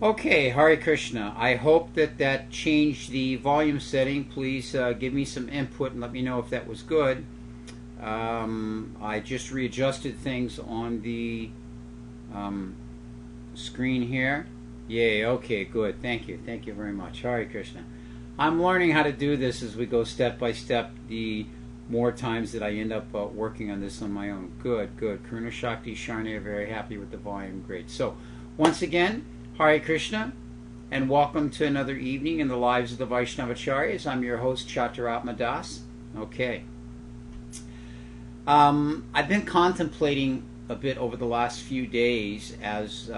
Okay, Hare Krishna. I hope that changed the volume setting. Please give me some input and let me know if that was good. I just readjusted things on the um, screen here. Yay, okay, good. Thank you. Thank you very much. Hare Krishna. I'm learning how to do this as we go step by step. The more times that I end up working on this on my own. Good, good. Karuna Shakti Sharni are very happy with the volume. Great. So, once again, Hare Krishna, and welcome to another evening in the lives of the Vaishnavacharyas. I'm your host, Chaturatma Das. Okay. I've been contemplating a bit over the last few days as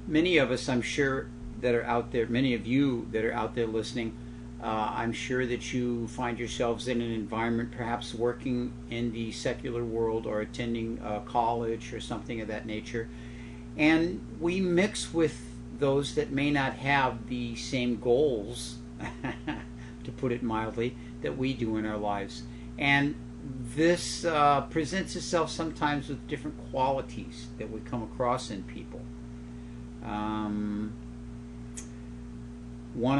many of us, I'm sure, that are out there, many of you that are out there listening, I'm sure that you find yourselves in an environment, perhaps working in the secular world or attending college or something of that nature. And we mix with those that may not have the same goals, to put it mildly, that we do in our lives. And this presents itself sometimes with different qualities that we come across in people. One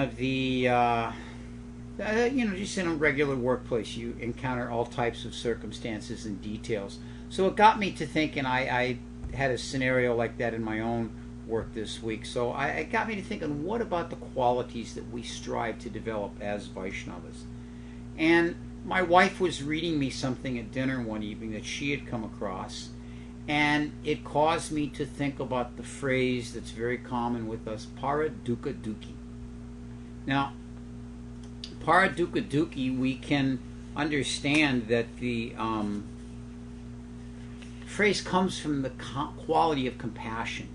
of the, just in a regular workplace, you encounter all types of circumstances and details. So it got me to thinking, I had a scenario like that in my own work this week. So it got me to thinking, what about the qualities that we strive to develop as Vaishnavas? And my wife was reading me something at dinner one evening that she had come across, and it caused me to think about the phrase that's very common with us, para dukkha dukhi. Now, para dukkha dukhi, we can understand that the phrase comes from the quality of compassion,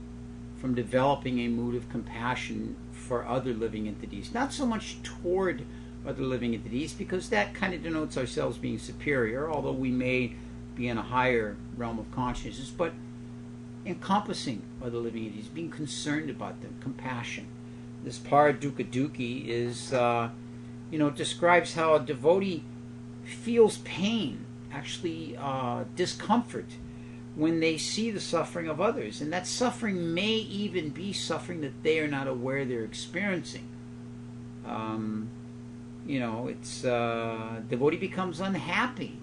from developing a mood of compassion for other living entities. Not so much toward other living entities, because that kind of denotes ourselves being superior, although we may be in a higher realm of consciousness, but encompassing other living entities, being concerned about them, compassion. This para dukkha dukhi is, describes how a devotee feels pain, actually discomfort, when they see the suffering of others. And that suffering may even be suffering that they are not aware they're experiencing. Devotee becomes unhappy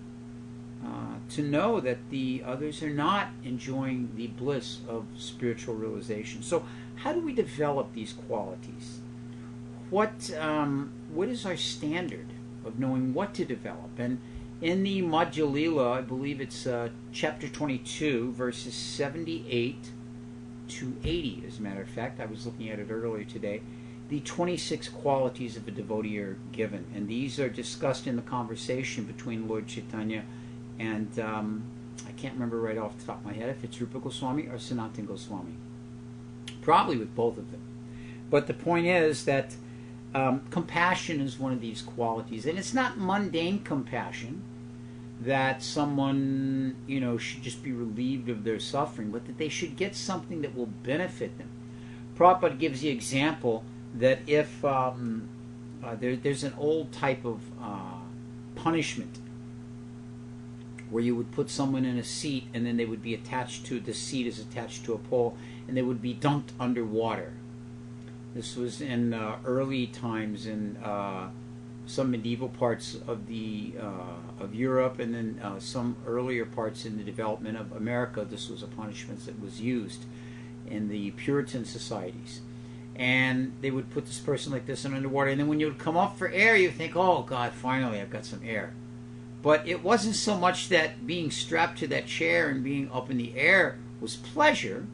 to know that the others are not enjoying the bliss of spiritual realization. So how do we develop these qualities? What is our standard of knowing what to develop? And in the Madhya Lila, I believe it's chapter 22, verses 78 to 80, as a matter of fact. I was looking at it earlier today. The 26 qualities of a devotee are given, and these are discussed in the conversation between Lord Chaitanya and I can't remember right off the top of my head if it's Rupa Goswami or Sanatana Goswami. Probably with both of them. But the point is that compassion is one of these qualities, and it's not mundane compassion that someone should just be relieved of their suffering, but that they should get something that will benefit them. Prabhupada gives the example that if there's an old type of punishment where you would put someone in a seat and then they would be attached to, the seat is attached to a pole, and they would be dumped underwater. This was in early times in some medieval parts of of Europe, and then some earlier parts in the development of America. This was a punishment that was used in the Puritan societies. And they would put this person like this in underwater, and then when you would come up for air, you think, oh God, finally I've got some air. But it wasn't so much that being strapped to that chair and being up in the air was pleasure,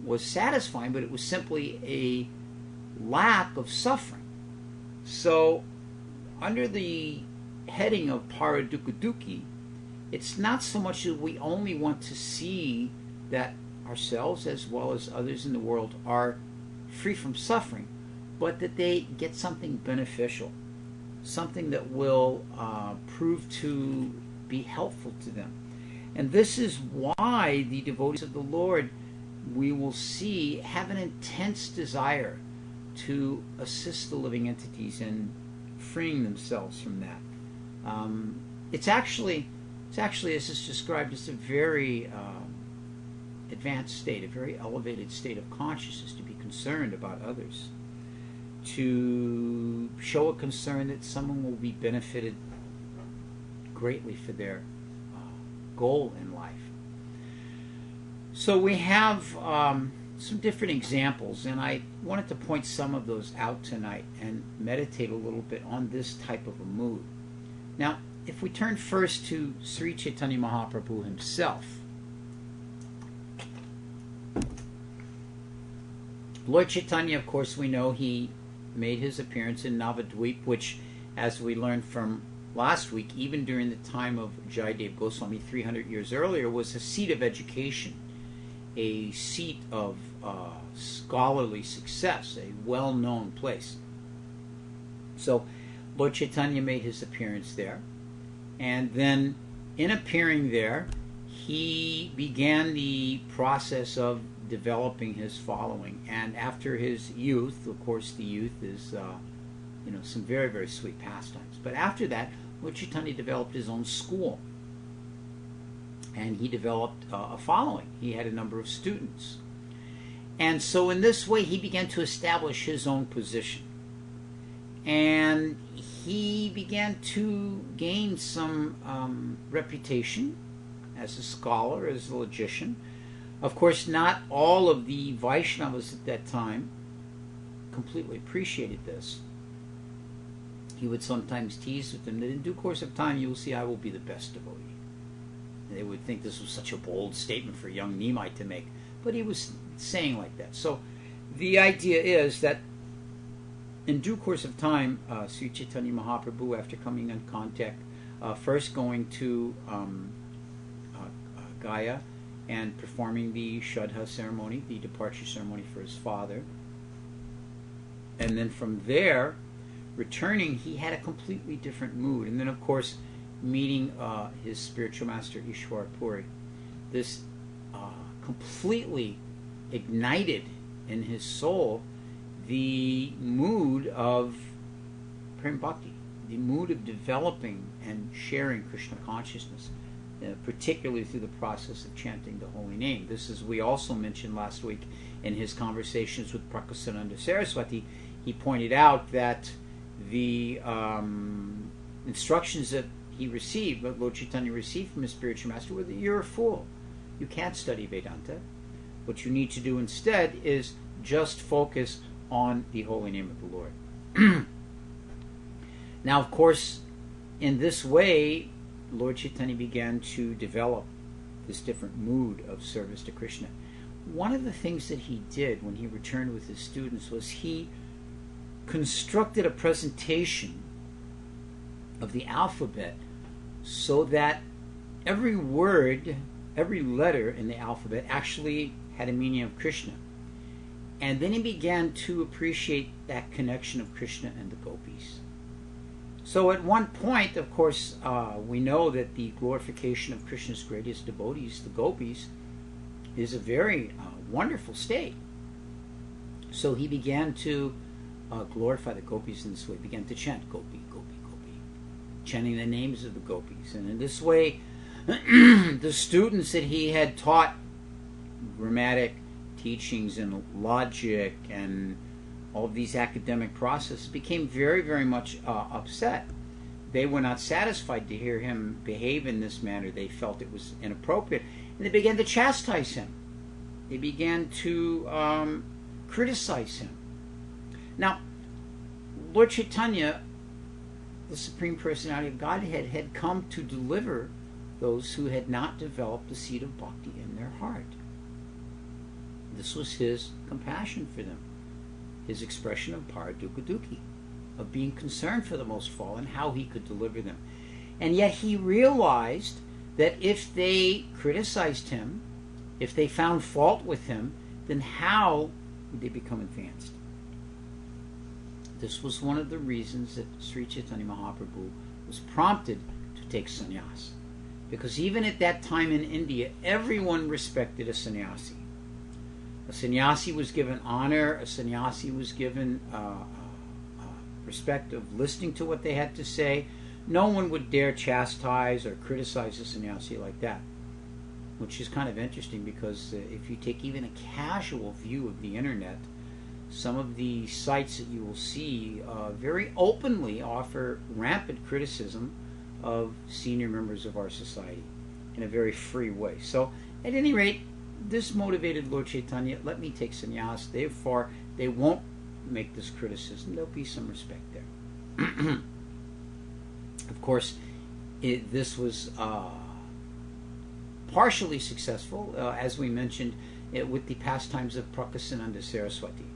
was satisfying, but it was simply a lack of suffering. So under the heading of para dukkha dukhi, it's not so much that we only want to see that ourselves as well as others in the world are free from suffering, but that they get something beneficial, something that will prove to be helpful to them. And this is why the devotees of the Lord, we will see, have an intense desire to assist the living entities in freeing themselves from that. It's actually, as it's described, it's a very advanced state, a very elevated state of consciousness, to be concerned about others, to show a concern that someone will be benefited greatly for their goal in life. So we have some different examples, and I wanted to point some of those out tonight and meditate a little bit on this type of a mood. Now, if we turn first to Sri Chaitanya Mahaprabhu himself, Lord Chaitanya, of course, we know he made his appearance in Navadvip, which, as we learned from last week, even during the time of Jayadev Goswami 300 years earlier, was a seat of education, a seat of scholarly success, a well-known place. So Lord Chaitanya made his appearance there, and then in appearing there, he began the process of developing his following. And after his youth, of course, the youth is some very, very sweet pastimes. But after that, Lord Chaitanya developed his own school, and he developed a following. He had a number of students, and so in this way he began to establish his own position, and he began to gain some reputation as a scholar, as a logician. Of course, not all of the Vaishnavas at that time completely appreciated this. He would sometimes tease with them that in due course of time you will see I will be the best devotee. And they would think this was such a bold statement for a young Nimai to make, but he was saying like that. So the idea is that in due course of time, Sri Chaitanya Mahaprabhu, after coming in contact, first going to Gaya and performing the Shraddha ceremony, the departure ceremony for his father, and then from there, returning, he had a completely different mood. And then, of course, meeting his spiritual master Ishwar Puri, this completely ignited in his soul the mood of Prem Bhakti, the mood of developing and sharing Krishna consciousness, particularly through the process of chanting the holy name. This is, we also mentioned last week in his conversations with Prakasananda Saraswati, he pointed out that the instructions that he received, that Lord Chaitanya received from his spiritual master, were that you're a fool. You can't study Vedanta. What you need to do instead is just focus on the holy name of the Lord. Now, of course, in this way, Lord Chaitanya began to develop this different mood of service to Krishna. One of the things that he did when he returned with his students was he constructed a presentation of the alphabet so that every word, every letter in the alphabet actually had a meaning of Krishna. And then he began to appreciate that connection of Krishna and the gopis. So at one point, of course, we know that the glorification of Krishna's greatest devotees, the gopis, is a very wonderful state. So he began to glorify the gopis in this way, began to chant Gopi, Gopi, Gopi, chanting the names of the gopis. And in this way, the students that he had taught grammatic teachings and logic and all of these academic processes became very, very much upset. They were not satisfied to hear him behave in this manner. They felt it was inappropriate. And they began to chastise him. They began to criticize him. Now, Lord Chaitanya, the Supreme Personality of Godhead, had come to deliver those who had not developed the seed of bhakti in their heart. This was his compassion for them, his expression of paradukadukhi, of being concerned for the most fallen, how he could deliver them. And yet he realized that if they criticized him, if they found fault with him, then how would they become advanced? This was one of the reasons that Sri Chaitanya Mahaprabhu was prompted to take sannyas. Because even at that time in India, everyone respected a sannyasi. A sannyasi was given honor, a sannyasi was given respect of listening to what they had to say. No one would dare chastise or criticize a sannyasi like that. which is kind of interesting because if you take even a casual view of the internet, some of the sites that you will see very openly offer rampant criticism of senior members of our society in a very free way. So, at any rate, this motivated Lord Chaitanya, let me take sannyas. Therefore, they won't make this criticism. There'll be some respect there. Of course, this was partially successful, as we mentioned, with the pastimes of Prakasananda Saraswati.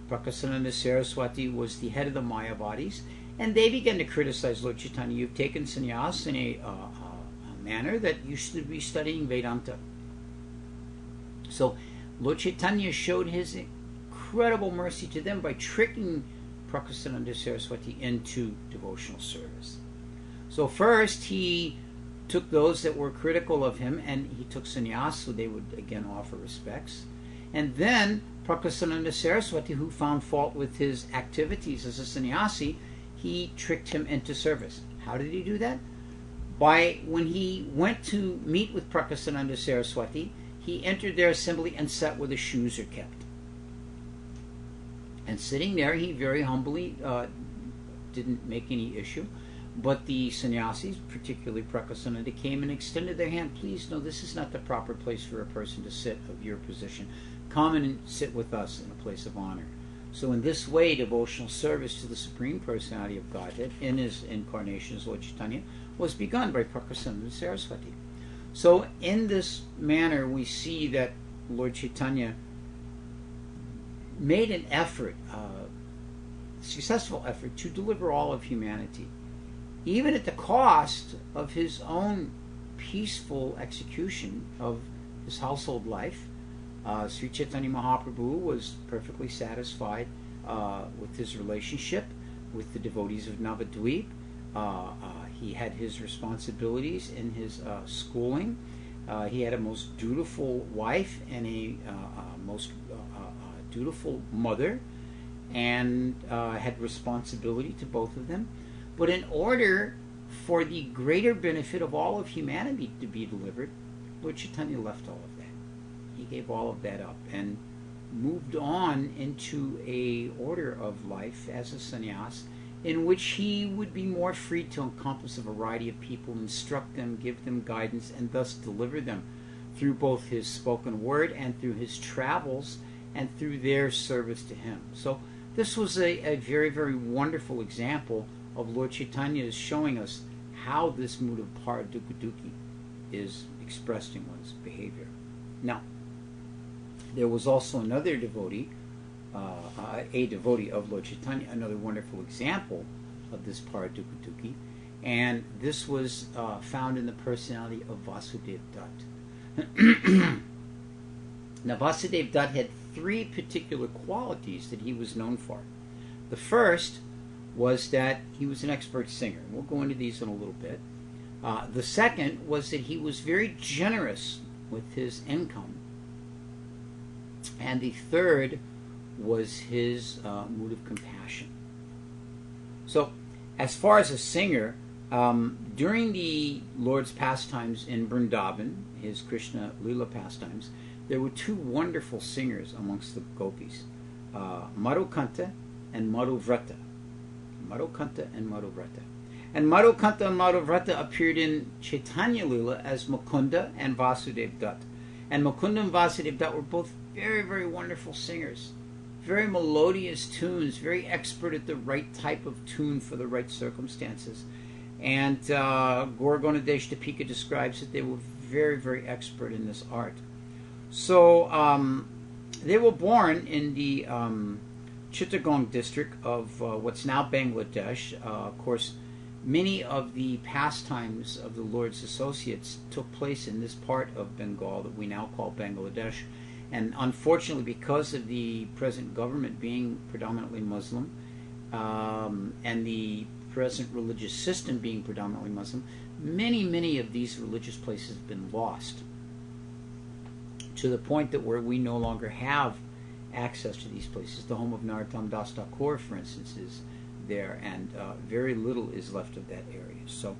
Prakasananda Saraswati was the head of the Mayavadis, and they began to criticize Lord Chaitanya. You've taken sannyas in a manner that you should be studying Vedanta. So Lord Chaitanya showed his incredible mercy to them by tricking Prakasananda Saraswati into devotional service. So first he took those that were critical of him and he took sannyas, so they would again offer respects. And then Prakasananda Saraswati, who found fault with his activities as a sannyasi, he tricked him into service. How did he do that? By when he went to meet with Prakasananda Saraswati, he entered their assembly and sat where the shoes are kept. And sitting there, he very humbly didn't make any issue. But the sannyasis, particularly Prakasananda, came and extended their hand. Please, no, this is not the proper place for a person to sit of your position. Come and sit with us in a place of honor. So in this way, devotional service to the Supreme Personality of Godhead in his incarnation as Lord Chaitanya was begun by Prakasananda Saraswati. So in this manner, we see that Lord Chaitanya made an effort, successful effort, to deliver all of humanity, even at the cost of his own peaceful execution of his household life. Sri Chaitanya Mahaprabhu was perfectly satisfied with his relationship with the devotees of Navadvip. He had his responsibilities in his schooling. He had a most dutiful wife and a most dutiful mother, and had responsibility to both of them. But in order for the greater benefit of all of humanity to be delivered, Lord Chaitanya left all of that. He gave all of that up and moved on into a order of life as a sannyas, in which he would be more free to encompass a variety of people, instruct them, give them guidance, and thus deliver them through both his spoken word and through his travels and through their service to him. So this was a very, very wonderful example of Lord Chaitanya showing us how this mood of Paradukaduki is expressed in one's behavior. Now, there was also another devotee, a devotee of Lord Chaitanya, another wonderful example of this Paradukaduki, and this was found in the personality of Vasudev Dutt. Now, Vasudev Dutt had three particular qualities that he was known for. The first was that he was an expert singer. We'll go into these in a little bit. The second was that he was very generous with his income. And the third was his mood of compassion. So, as far as a singer, during the Lord's pastimes in Vrindavan, his Krishna Lila pastimes, there were two wonderful singers amongst the gopis, Madhukanta and Madhuvrata. Madhukanta and Madhuvrata. And Madhukanta and Madhuvrata appeared in Chaitanya Lila as Mukunda and Vasudev Dutt. And Mukunda and Vasudev Dutt were both very, very wonderful singers. Very melodious tunes, very expert at the right type of tune for the right circumstances. And Gaura Gonadesh Dipika describes that they were very, very expert in this art. So they were born in the Chittagong district of what's now Bangladesh. Of course, many of the pastimes of the Lord's associates took place in this part of Bengal that we now call Bangladesh. And unfortunately, because of the present government being predominantly Muslim and the present religious system being predominantly Muslim, many of these religious places have been lost, to the point that where we no longer have access to these places. The home of Narottam Das Thakur, for instance, is. is there, and very little is left of that area. So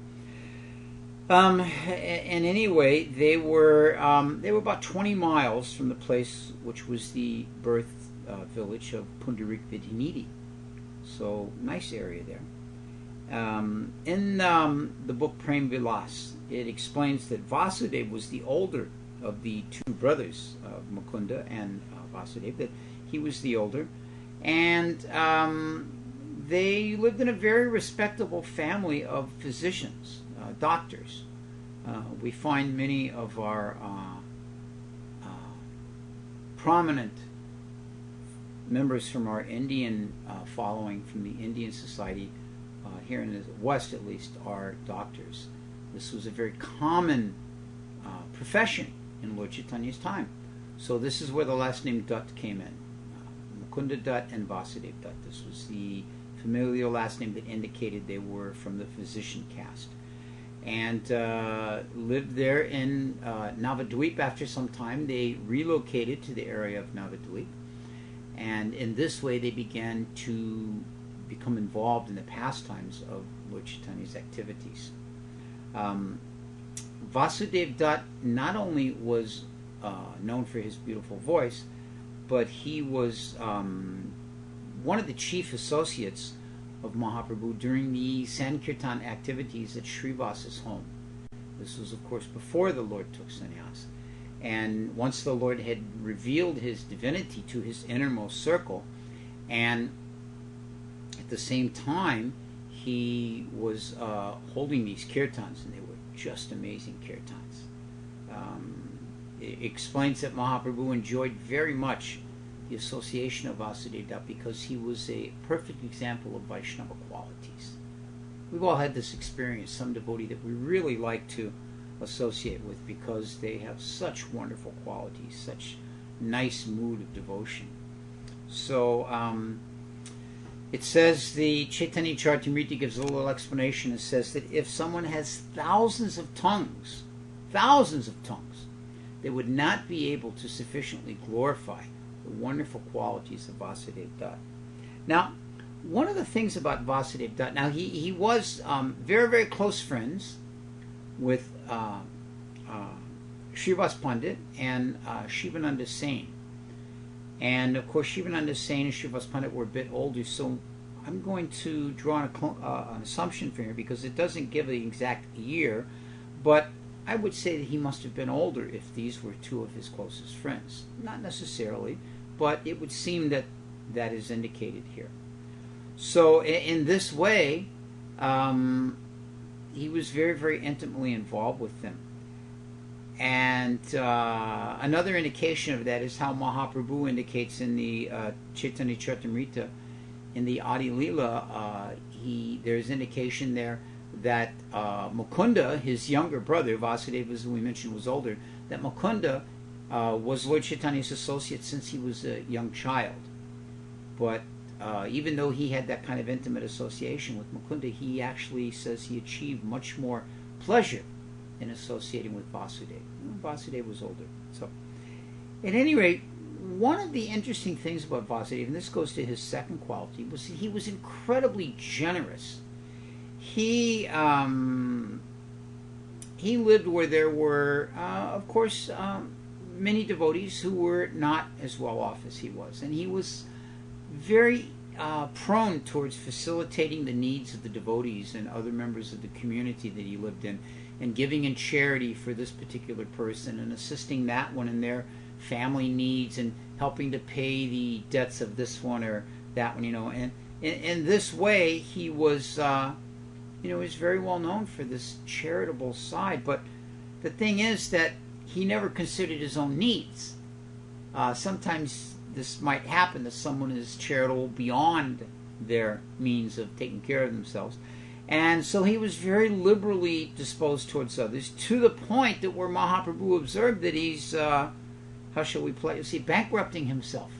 And anyway, they were about 20 miles from the place which was the birth village of Pundarik Vidhinidhi. So nice area there. In the book Prem Vilas, it explains that Vasudeva was the older of the two brothers of Mukunda and Vasudeva, that he was the older. And they lived in a very respectable family of physicians, doctors. We find many of our prominent members from our Indian following, from the Indian society, here in the West at least, are doctors. This was a very common profession in Lord Chaitanya's time. So this is where the last name Dutt came in. Mukunda Dutt and Vasudeva Dutt. This was the familial last name that indicated they were from the physician caste. And lived there in Navadvip. After some time, they relocated to the area of Navadvip. And in this way, they began to become involved in the pastimes of Lord Chaitanya's activities. Vasudeva Dutt not only was known for his beautiful voice, but he was one of the chief associates of Mahaprabhu during the Sankirtan activities at Srivasa's home. This was, of course, before the Lord took sannyas. And once the Lord had revealed his divinity to his innermost circle, and at the same time, he was holding these kirtans, and they were just amazing kirtans. It explains that Mahaprabhu enjoyed very much the association of Vasudeva Dutt because he was a perfect example of Vaisnava qualities. We've all had this experience, some devotee that we really like to associate with because they have such wonderful qualities, such nice mood of devotion. So it says, the Chaitanya Charitamrita gives a little explanation. It says that if someone has thousands of tongues, they would not be able to sufficiently glorify the wonderful qualities of Vasudeva Dutt. Now, one of the things about Vasudeva Dutt, now he was very, very close friends with Srivas Pandit and Shivananda Sain. And of course, Shivananda Sain and Srivas Pandit were a bit older, so I'm going to draw an assumption from here because it doesn't give the exact year, but I would say that he must have been older if these were two of his closest friends. Not necessarily, but it would seem that that is indicated here. So in this way, he was very, very intimately involved with them. And another indication of that is how Mahaprabhu indicates in the Chaitanya Charitamrita, in the Adi Leela, there's indication there that Mukunda, his younger brother, Vasudeva, as we mentioned, was older, that Mukunda was Lord Chaitanya's associate since he was a young child. But even though he had that kind of intimate association with Mukunda, he actually says he achieved much more pleasure in associating with Vasudeva. Vasudeva was older. So, at any rate, one of the interesting things about Vasudeva, and this goes to his second quality, was he was incredibly generous. He lived where there were, of course, many devotees who were not as well off as he was, and he was very prone towards facilitating the needs of the devotees and other members of the community that he lived in, and giving in charity for this particular person and assisting that one in their family needs and helping to pay the debts of this one or that one, and in this way he was was very well known for this charitable side. But the thing is that he never considered his own needs. Sometimes this might happen, that someone is charitable beyond their means of taking care of themselves. And so he was very liberally disposed towards others, to the point that where Mahaprabhu observed that he's, bankrupting himself.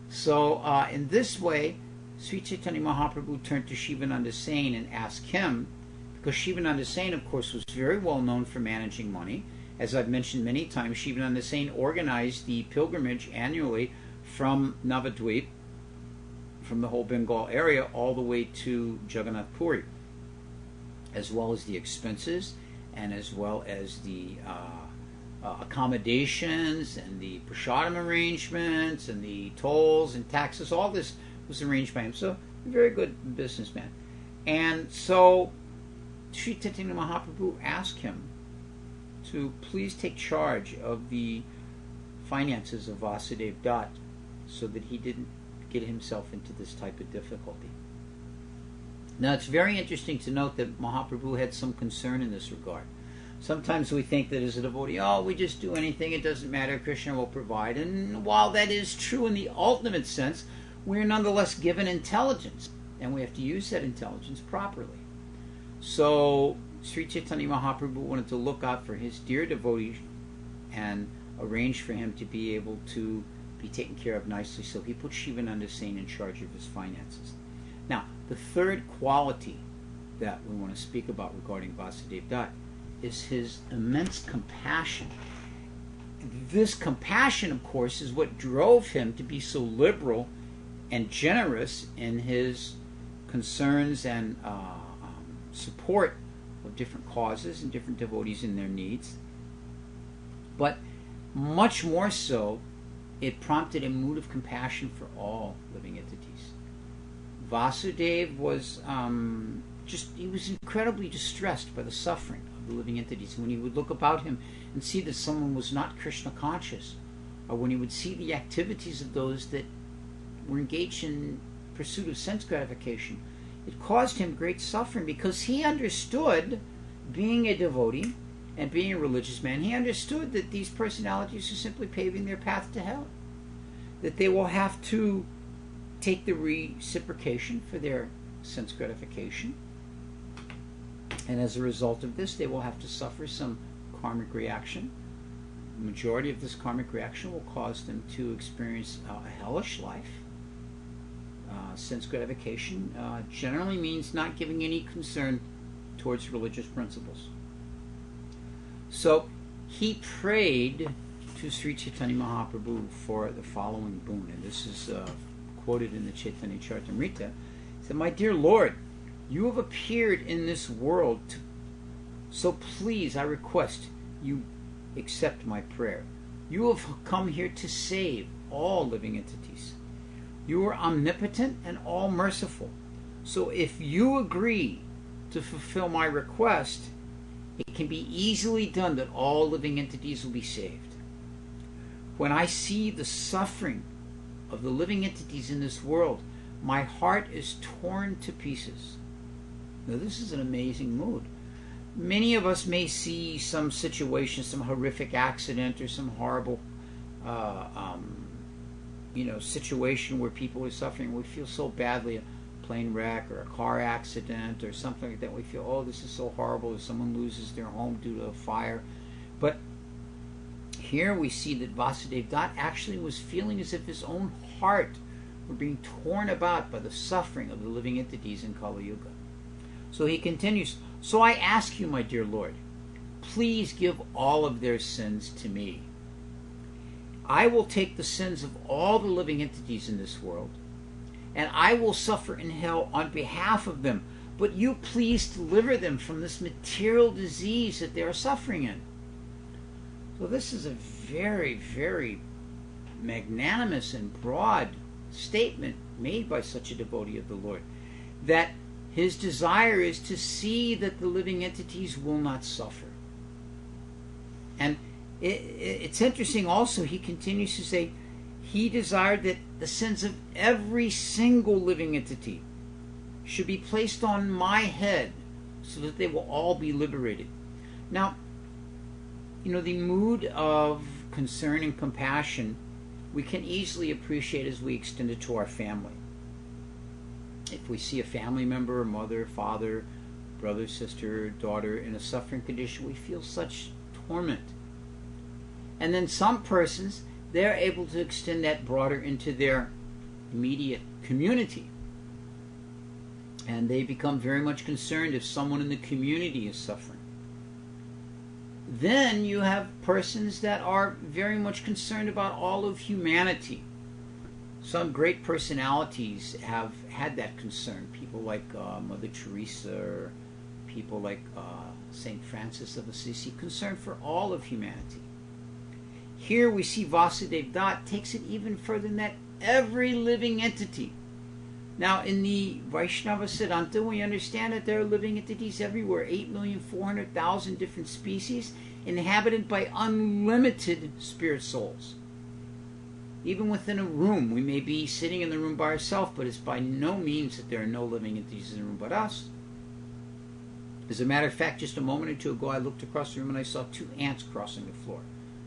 So in this way, Sri Chaitanya Mahaprabhu turned to Shivananda Sain and asked him, because Shivananda Sain, of course, was very well known for managing money. As I've mentioned many times, Shivananda Sain organized the pilgrimage annually from Navadvip, from the whole Bengal area, all the way to Jagannath Puri, as well as the expenses, and as well as the accommodations and the prasadam arrangements and the tolls and taxes. All this was arranged by him. So, a very good businessman. And so, Sri Chaitanya Mahaprabhu asked him to please take charge of the finances of Vasudev Dutt so that he didn't get himself into this type of difficulty. Now, it's very interesting to note that Mahaprabhu had some concern in this regard. Sometimes we think that as a devotee, we just do anything, it doesn't matter, Krishna will provide. And while that is true in the ultimate sense, we're nonetheless given intelligence, and we have to use that intelligence properly. So, Sri Chaitanya Mahaprabhu wanted to look out for his dear devotee and arrange for him to be able to be taken care of nicely. So he put Shivananda Sen in charge of his finances. Now, the third quality that we want to speak about regarding Vasudev Dutt is his immense compassion. This compassion, of course, is what drove him to be so liberal and generous in his concerns and support of different causes and different devotees in their needs. But much more so, it prompted a mood of compassion for all living entities. Vasudev was he was incredibly distressed by the suffering of the living entities. When he would look about him and see that someone was not Krishna conscious, or when he would see the activities of those that were engaged in pursuit of sense gratification, it caused him great suffering, because he understood, being a devotee and being a religious man, he understood that these personalities are simply paving their path to hell, that they will have to take the reciprocation for their sense gratification, and as a result of this, they will have to suffer some karmic reaction. The majority of this karmic reaction will cause them to experience a hellish life. Sense gratification generally means not giving any concern towards religious principles. So he prayed to Sri Chaitanya Mahaprabhu for the following boon, and this is quoted in the Chaitanya Charitamrita. He said, "My dear Lord, you have appeared in this world, so please, I request you accept my prayer. You have come here to save all living entities. You are omnipotent and all-merciful. So if you agree to fulfill my request, it can be easily done that all living entities will be saved. When I see the suffering of the living entities in this world, my heart is torn to pieces." Now, this is an amazing mood. Many of us may see some situation, some horrific accident or some horrible situation where people are suffering. We feel so badly, a plane wreck or a car accident or something like that. We feel, oh, this is so horrible, if someone loses their home due to a fire. But here we see that Vasudev Dutt actually was feeling as if his own heart were being torn about by the suffering of the living entities in Kali Yuga. So he continues, "So I ask you, my dear Lord, please give all of their sins to me. I will take the sins of all the living entities in this world, and I will suffer in hell on behalf of them. But you please deliver them from this material disease that they are suffering in." So this is a very, very magnanimous and broad statement made by such a devotee of the Lord, that his desire is to see that the living entities will not suffer. And it's interesting also, he continues to say, he desired that the sins of every single living entity should be placed on my head so that they will all be liberated. Now, the mood of concern and compassion we can easily appreciate as we extend it to our family. If we see a family member, mother, father, brother, sister, daughter in a suffering condition, we feel such torment. And then some persons, they're able to extend that broader into their immediate community. And they become very much concerned if someone in the community is suffering. Then you have persons that are very much concerned about all of humanity. Some great personalities have had that concern. People like Mother Teresa or people like St. Francis of Assisi, concerned for all of humanity. Here we see Vasudeva Dutt takes it even further than that, every living entity. Now, in the Vaisnava Siddhanta, we understand that there are living entities everywhere, 8,400,000 different species, inhabited by unlimited spirit souls. Even within a room, we may be sitting in the room by ourselves, but it's by no means that there are no living entities in the room but us. As a matter of fact, just a moment or two ago, I looked across the room and I saw 2 ants crossing the floor.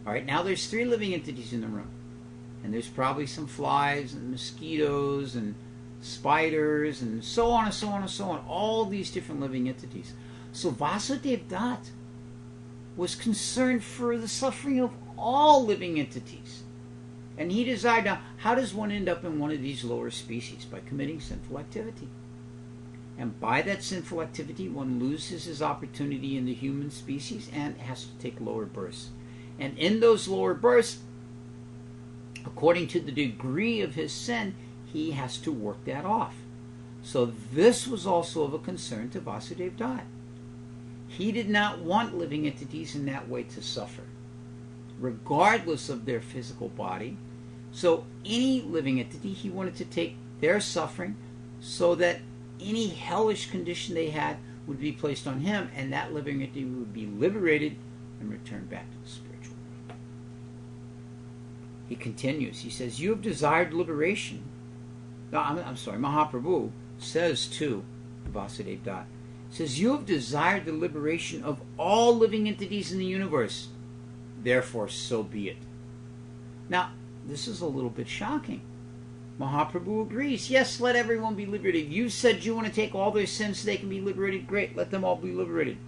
All right, now there's 3 living entities in the room. And there's probably some flies and mosquitoes and spiders and so on and so on and so on. All these different living entities. So Vasudeva Dutt was concerned for the suffering of all living entities. And he desired, now, how does one end up in one of these lower species? By committing sinful activity. And by that sinful activity, one loses his opportunity in the human species and has to take lower births. And in those lower births, according to the degree of his sin, he has to work that off. So this was also of a concern to Vasudeva Dutt. He did not want living entities in that way to suffer, regardless of their physical body. So any living entity, he wanted to take their suffering so that any hellish condition they had would be placed on him, and that living entity would be liberated and returned back to the spiritual world. He continues. He says, you have desired liberation. No, I'm sorry, Mahaprabhu says to Vasudeva Dutt, says, you have desired the liberation of all living entities in the universe. Therefore, so be it. Now, this is a little bit shocking. Mahaprabhu agrees. Yes, let everyone be liberated. You said you want to take all their sins so they can be liberated. Great, let them all be liberated.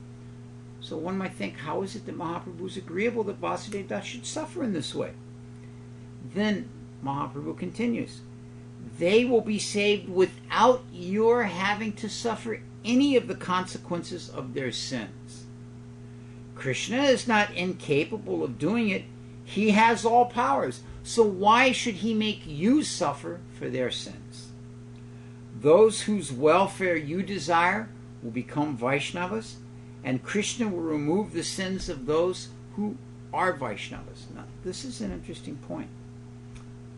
So one might think, how is it that Mahaprabhu is agreeable that Vasudeva Dutt should suffer in this way? Then Mahaprabhu continues. They will be saved without your having to suffer any of the consequences of their sins. Krishna is not incapable of doing it. He has all powers. So why should he make you suffer for their sins? Those whose welfare you desire will become Vaishnavas, and Krishna will remove the sins of those who are Vaishnavas. Now, this is an interesting point.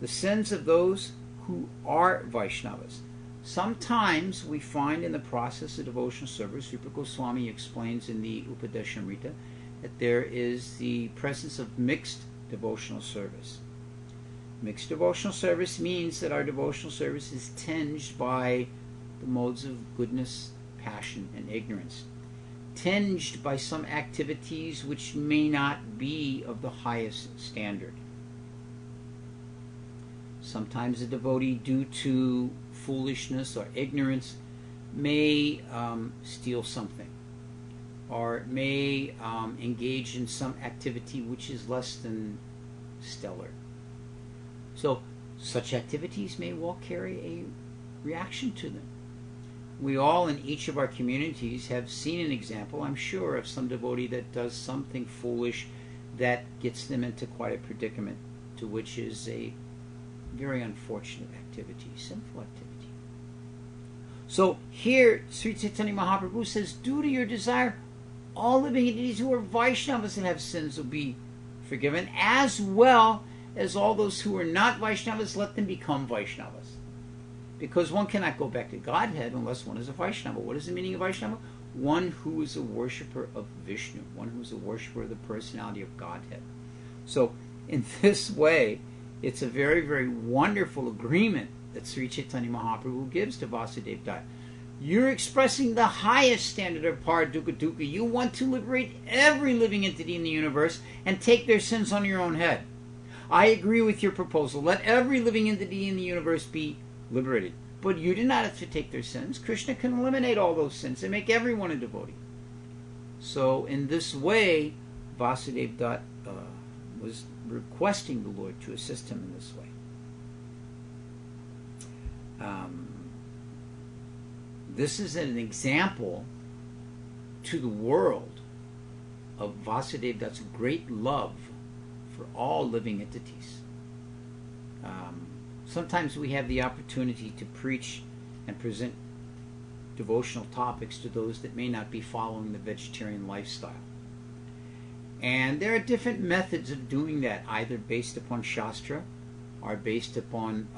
The sins of those who are Vaishnavas. Sometimes we find in the process of devotional service, Rupa Goswami explains in the Upadeshamrita, that there is the presence of mixed devotional service. Mixed devotional service means that our devotional service is tinged by the modes of goodness, passion, and ignorance. Tinged by some activities which may not be of the highest standard. Sometimes a devotee, due to foolishness or ignorance, may steal something, or may engage in some activity which is less than stellar. So such activities may well carry a reaction to them. We all in each of our communities have seen an example, I'm sure, of some devotee that does something foolish that gets them into quite a predicament, to which is a very unfortunate activity, sinful activity. So here, Sri Chaitanya Mahaprabhu says, due to your desire, all living entities who are Vaishnavas and have sins will be forgiven, as well as all those who are not Vaishnavas, let them become Vaishnavas. Because one cannot go back to Godhead unless one is a Vaishnava. What is the meaning of Vaishnava? One who is a worshipper of Vishnu, one who is a worshipper of the personality of Godhead. So in this way, it's a very, very wonderful agreement that Sri Chaitanya Mahaprabhu gives to Vasudeva Dutt. You're expressing the highest standard of Paradukkha Dukkha. You want to liberate every living entity in the universe and take their sins on your own head. I agree with your proposal. Let every living entity in the universe be liberated. But you do not have to take their sins. Krishna can eliminate all those sins and make everyone a devotee. So in this way, Vasudeva Dutt was requesting the Lord to assist him in this way. This is an example to the world of Vasudeva Dutt's great love for all living entities. Sometimes we have the opportunity to preach and present devotional topics to those that may not be following the vegetarian lifestyle. And there are different methods of doing that, either based upon Shastra, or based upon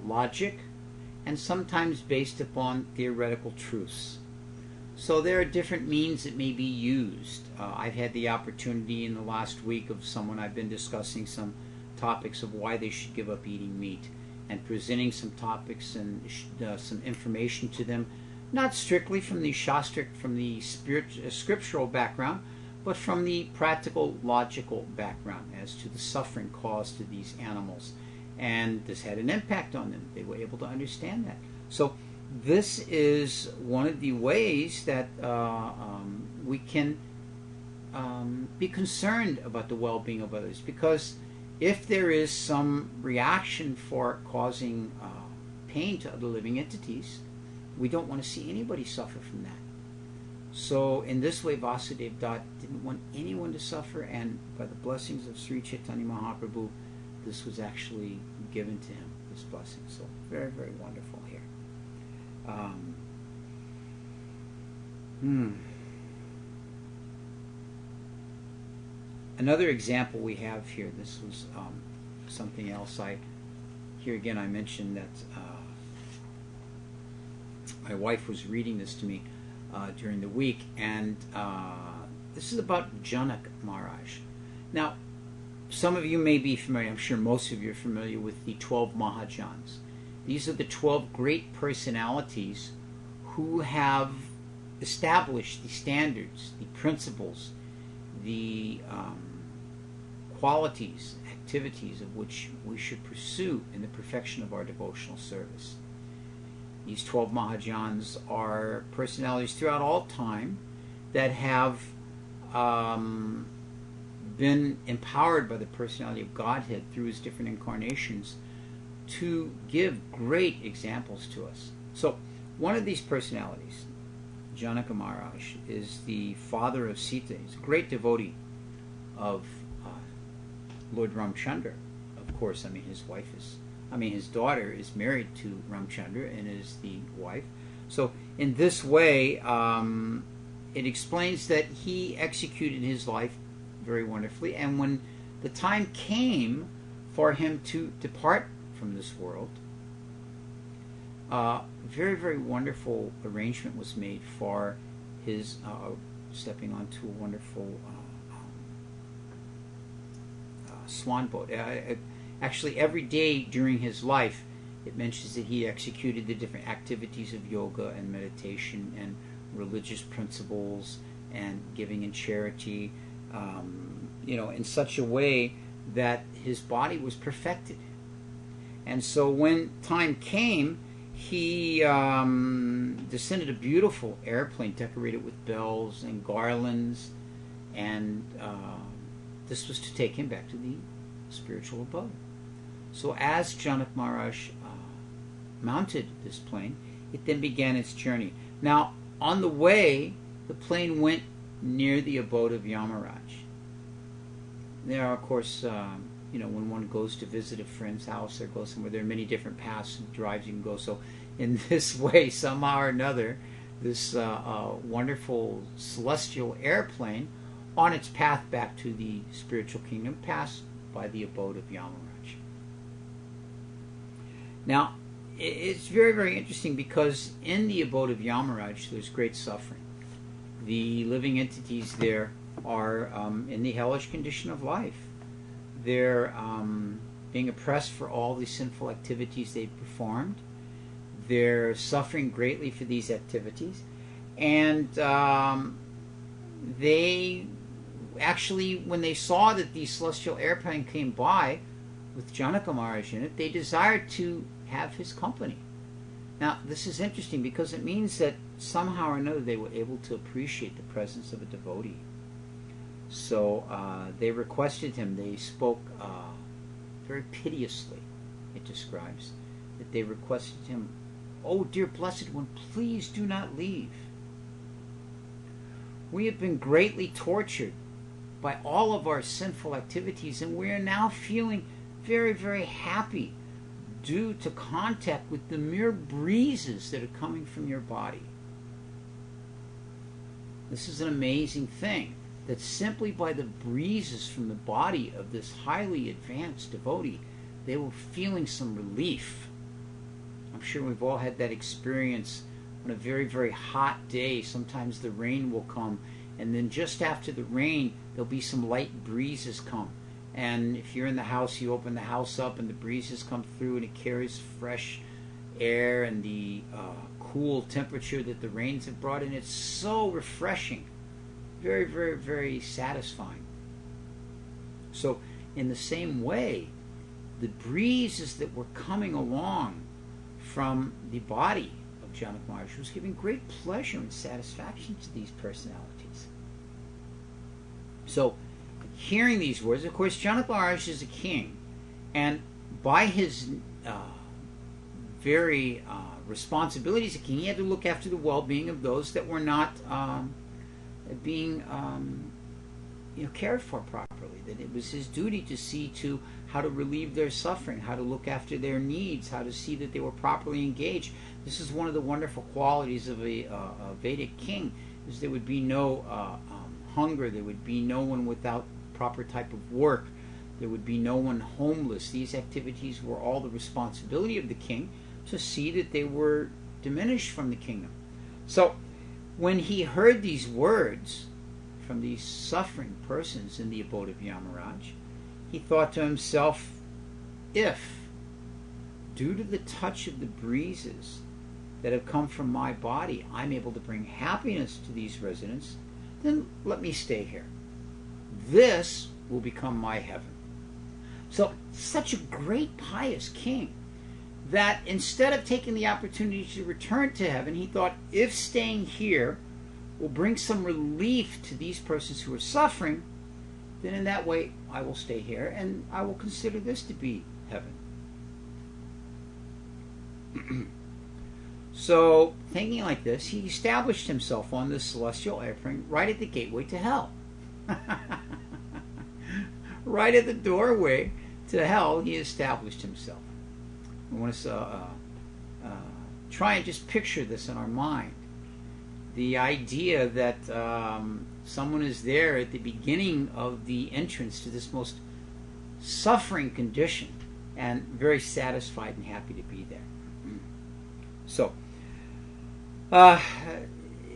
logic, and sometimes based upon theoretical truths. So there are different means that may be used. I've had the opportunity in the last week of someone I've been discussing some topics of why they should give up eating meat, and presenting some topics and some information to them, not strictly from the Shastric, from the scriptural background, but from the practical, logical background as to the suffering caused to these animals. And this had an impact on them. They were able to understand that. So this is one of the ways that we can be concerned about the well-being of others, because if there is some reaction for causing pain to other living entities, we don't want to see anybody suffer from that. So in this way, Vasudeva Dutt didn't want anyone to suffer, and by the blessings of Sri Chaitanya Mahaprabhu, this was actually given to him, this blessing. So very, very wonderful here. Another example we have here, this was something else. Here again I mentioned that my wife was reading this to me during the week, and this is about Janak Maharaj. Now, some of you may be familiar, I'm sure most of you are familiar with the 12 Mahajans. These are the 12 great personalities who have established the standards, the principles, the qualities, activities of which we should pursue in the perfection of our devotional service. These 12 Mahajans are personalities throughout all time that have been empowered by the personality of Godhead through his different incarnations to give great examples to us. So one of these personalities, Janaka Maharaj, is the father of Sita. He's a great devotee of Lord Ramchandra. Of course, his daughter is married to Ramchandra and is the wife. So in this way, it explains that he executed his life very wonderfully, and when the time came for him to depart from this world, very, very wonderful arrangement was made for his stepping onto a wonderful swan boat. Actually, every day during his life, it mentions that he executed the different activities of yoga and meditation and religious principles and giving in charity, in such a way that his body was perfected. And so when time came, he descended a beautiful airplane decorated with bells and garlands, and this was to take him back to the spiritual abode. So as Janak Maharaj mounted this plane, it then began its journey. Now, on the way, the plane went near the abode of Yamaraj. There are, of course, when one goes to visit a friend's house or goes somewhere, there are many different paths and drives you can go. So in this way, somehow or another, this wonderful celestial airplane, on its path back to the spiritual kingdom, passed by the abode of Yamaraj. Now, it's very, very interesting, because in the abode of Yamaraj, there's great suffering. The living entities there are in the hellish condition of life. They're being oppressed for all the sinful activities they've performed. They're suffering greatly for these activities. And they actually, when they saw that the celestial airplane came by with Janaka Maharaj in it, they desired to have his company. Now, this is interesting, because it means that somehow or another they were able to appreciate the presence of a devotee. So they requested him. They spoke very piteously, it describes, that they requested him, "Oh, dear Blessed One, please do not leave. We have been greatly tortured by all of our sinful activities, and we are now feeling very, very happy due to contact with the mere breezes that are coming from your body. This is an amazing thing, that simply by the breezes from the body of this highly advanced devotee, they were feeling some relief. I'm sure we've all had that experience on a very, very hot day. Sometimes the rain will come, and then just after the rain, there'll be some light breezes come. And if you're in the house, you open the house up and the breezes come through, and it carries fresh air and the cool temperature that the rains have brought in. It's so refreshing. Very, very, very satisfying. So in the same way, the breezes that were coming along from the body of Janak Maharaj was giving great pleasure and satisfaction to these personalities. So, hearing these words, of course, Janak Maharaj is a king, and by his very responsibility as a king, he had to look after the well-being of those that were not being cared for properly. That it was his duty to see to how to relieve their suffering, how to look after their needs, how to see that they were properly engaged. This is one of the wonderful qualities of a Vedic king, is there would be no hunger, there would be no one without proper type of work, there would be no one homeless. These activities were all the responsibility of the king to see that they were diminished from the kingdom. So when he heard these words from these suffering persons in the abode of Yamaraj, he thought to himself, if, due to the touch of the breezes that have come from my body, I'm able to bring happiness to these residents, then let me stay here. This will become my heaven. So, such a great pious king, that instead of taking the opportunity to return to heaven, he thought, if staying here will bring some relief to these persons who are suffering, then in that way I will stay here and I will consider this to be heaven. So, thinking like this, he established himself on this celestial airplane right at the gateway to hell. Right at the doorway to hell, he established himself. I want to try and just picture this in our mind. The idea that someone is there at the beginning of the entrance to this most suffering condition and very satisfied and happy to be there. So,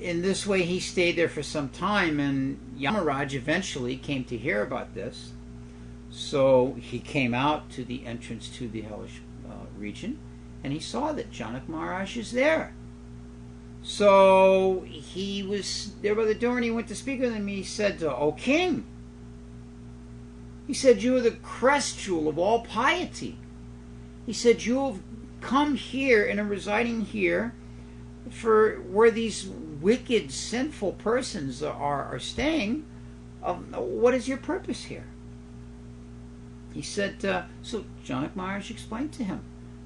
in this way he stayed there for some time, and Yamaraj eventually came to hear about this. So he came out to the entrance to the hellish region, and he saw that Janak Maharaj is there. So he was there by the door, and he went to speak with him. He said, "O king," he said, "you are the crest jewel of all piety." He said, "You have come here and are residing here for where these wicked, sinful persons are staying. What is your purpose here?" He said, so Janak Maharaj explained to him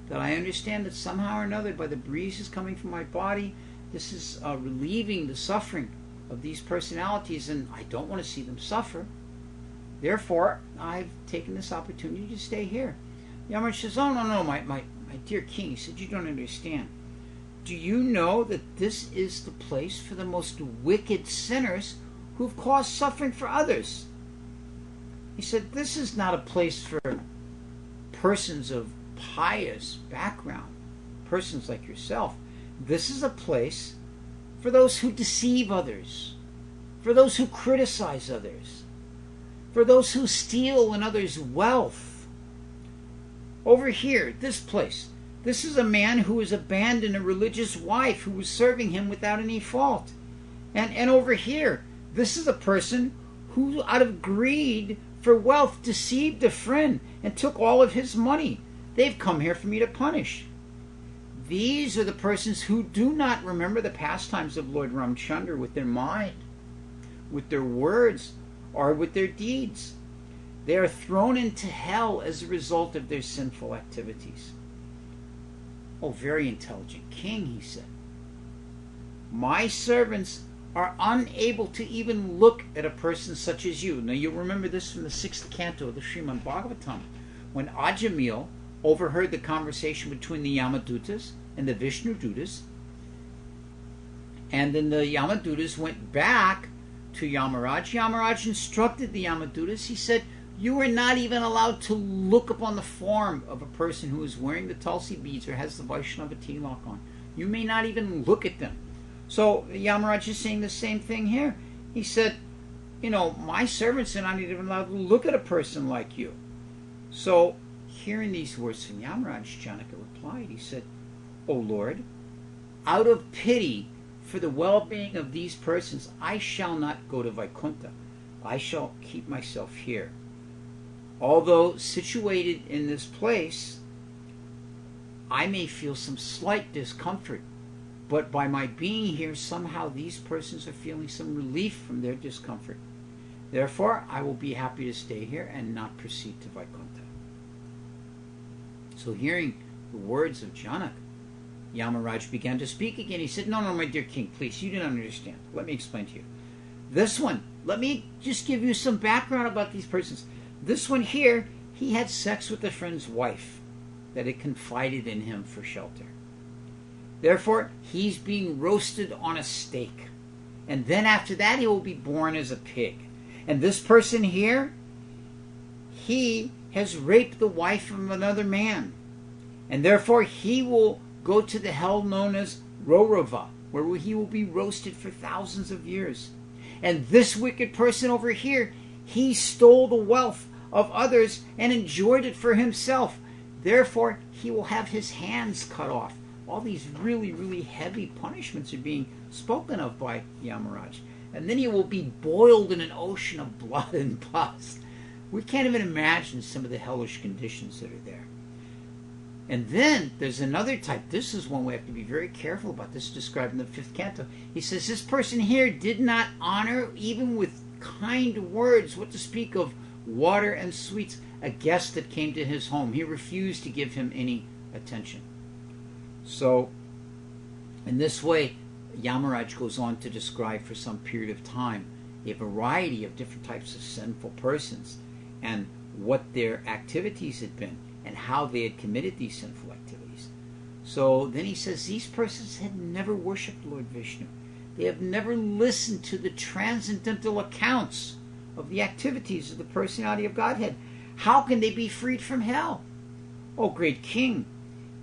that I understand that somehow or another, by the breezes coming from my body, this is relieving the suffering of these personalities, and I don't want to see them suffer. Therefore, I've taken this opportunity to stay here. Yamaraj says, "Oh, no, my dear king," he said, "you don't understand. Do you know that this is the place for the most wicked sinners who have caused suffering for others?" He said, "This is not a place for persons of pious background, persons like yourself. This is a place for those who deceive others, for those who criticize others, for those who steal another's wealth. Over here, this place, this is a man who has abandoned a religious wife who was serving him without any fault. And over here, this is a person who, out of greed for wealth, deceived a friend and took all of his money. They've come here for me to punish. These are the persons who do not remember the pastimes of Lord Ramchandra with their mind, with their words, or with their deeds. They are thrown into hell as a result of their sinful activities." "Oh, very intelligent king," he said. "My servants are unable to even look at a person such as you." Now, you'll remember this from the 6th canto of the Srimad Bhagavatam, when Ajamil overheard the conversation between the Yamadutas and the Vishnudutas. And then the Yamadutas went back to Yamaraj. Yamaraj instructed the Yamadutas. He said, you are not even allowed to look upon the form of a person who is wearing the Tulsi beads or has the Vaisnava tilak on. You may not even look at them. So Yamaraj is saying the same thing here. He said, my servants are not even allowed to look at a person like you. So, hearing these words from Yamaraj, Janaka replied. He said, O Lord, out of pity for the well-being of these persons, I shall not go to Vaikuntha. I shall keep myself here. Although situated in this place, I may feel some slight discomfort, but by my being here, somehow these persons are feeling some relief from their discomfort. Therefore, I will be happy to stay here and not proceed to Vaikuntha. So hearing the words of Janaka, Yamaraj began to speak again. He said, no, my dear king, please, you didn't understand. Let me explain to you. This one, let me just give you some background about these persons. This one here, he had sex with a friend's wife that had confided in him for shelter. Therefore, he's being roasted on a stake. And then after that, he will be born as a pig. And this person here, he has raped the wife of another man. And therefore, he will go to the hell known as Rorava, where he will be roasted for thousands of years. And this wicked person over here, he stole the wealth of others and enjoyed it for himself. Therefore, he will have his hands cut off. All these really, really heavy punishments are being spoken of by Yamaraj. And then he will be boiled in an ocean of blood and pus. We can't even imagine some of the hellish conditions that are there. And then there's another type. This is one we have to be very careful about. This is described in the 5th canto. He says, this person here did not honor, even with kind words, what to speak of water and sweets, a guest that came to his home. He refused to give him any attention. So, in this way, Yamaraj goes on to describe for some period of time a variety of different types of sinful persons and what their activities had been and how they had committed these sinful activities. So then he says these persons had never worshipped Lord Vishnu. They have never listened to the transcendental accounts of the activities of the personality of Godhead. How can they be freed from hell? O great king,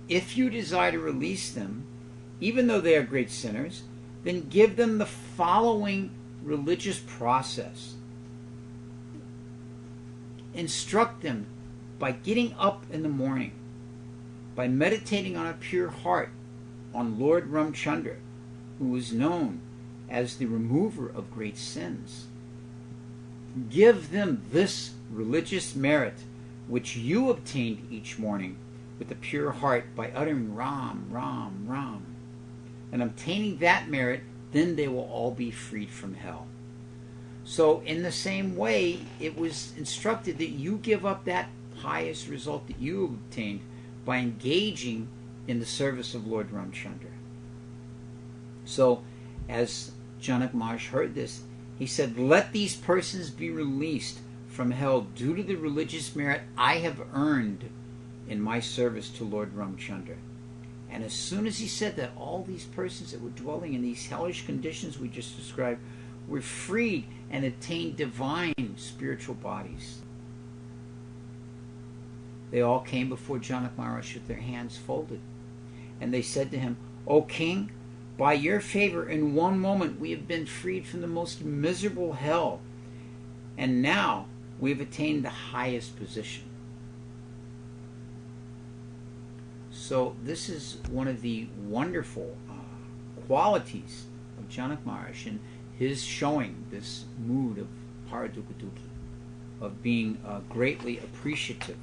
if you desire to release them, even though they are great sinners, then give them the following religious process. Instruct them by getting up in the morning, by meditating on a pure heart on Lord Ramchandra, who is known as the remover of great sins. Give them this religious merit which you obtained each morning with a pure heart by uttering Ram, Ram, Ram. And obtaining that merit, then they will all be freed from hell. So in the same way, it was instructed that you give up that highest result that you obtained by engaging in the service of Lord Ramchandra. So as Janak Maharaj heard this, he said, let these persons be released from hell due to the religious merit I have earned in my service to Lord Ramchandra. And as soon as he said that, all these persons that were dwelling in these hellish conditions we just described were freed and attained divine spiritual bodies. They all came before Janak Maharaj with their hands folded. And they said to him, O king, by your favor, in one moment we have been freed from the most miserable hell. And now we have attained the highest position. So this is one of the wonderful qualities of Janak Maharaj in his showing this mood of paradukkha-dukkhi, of being greatly appreciative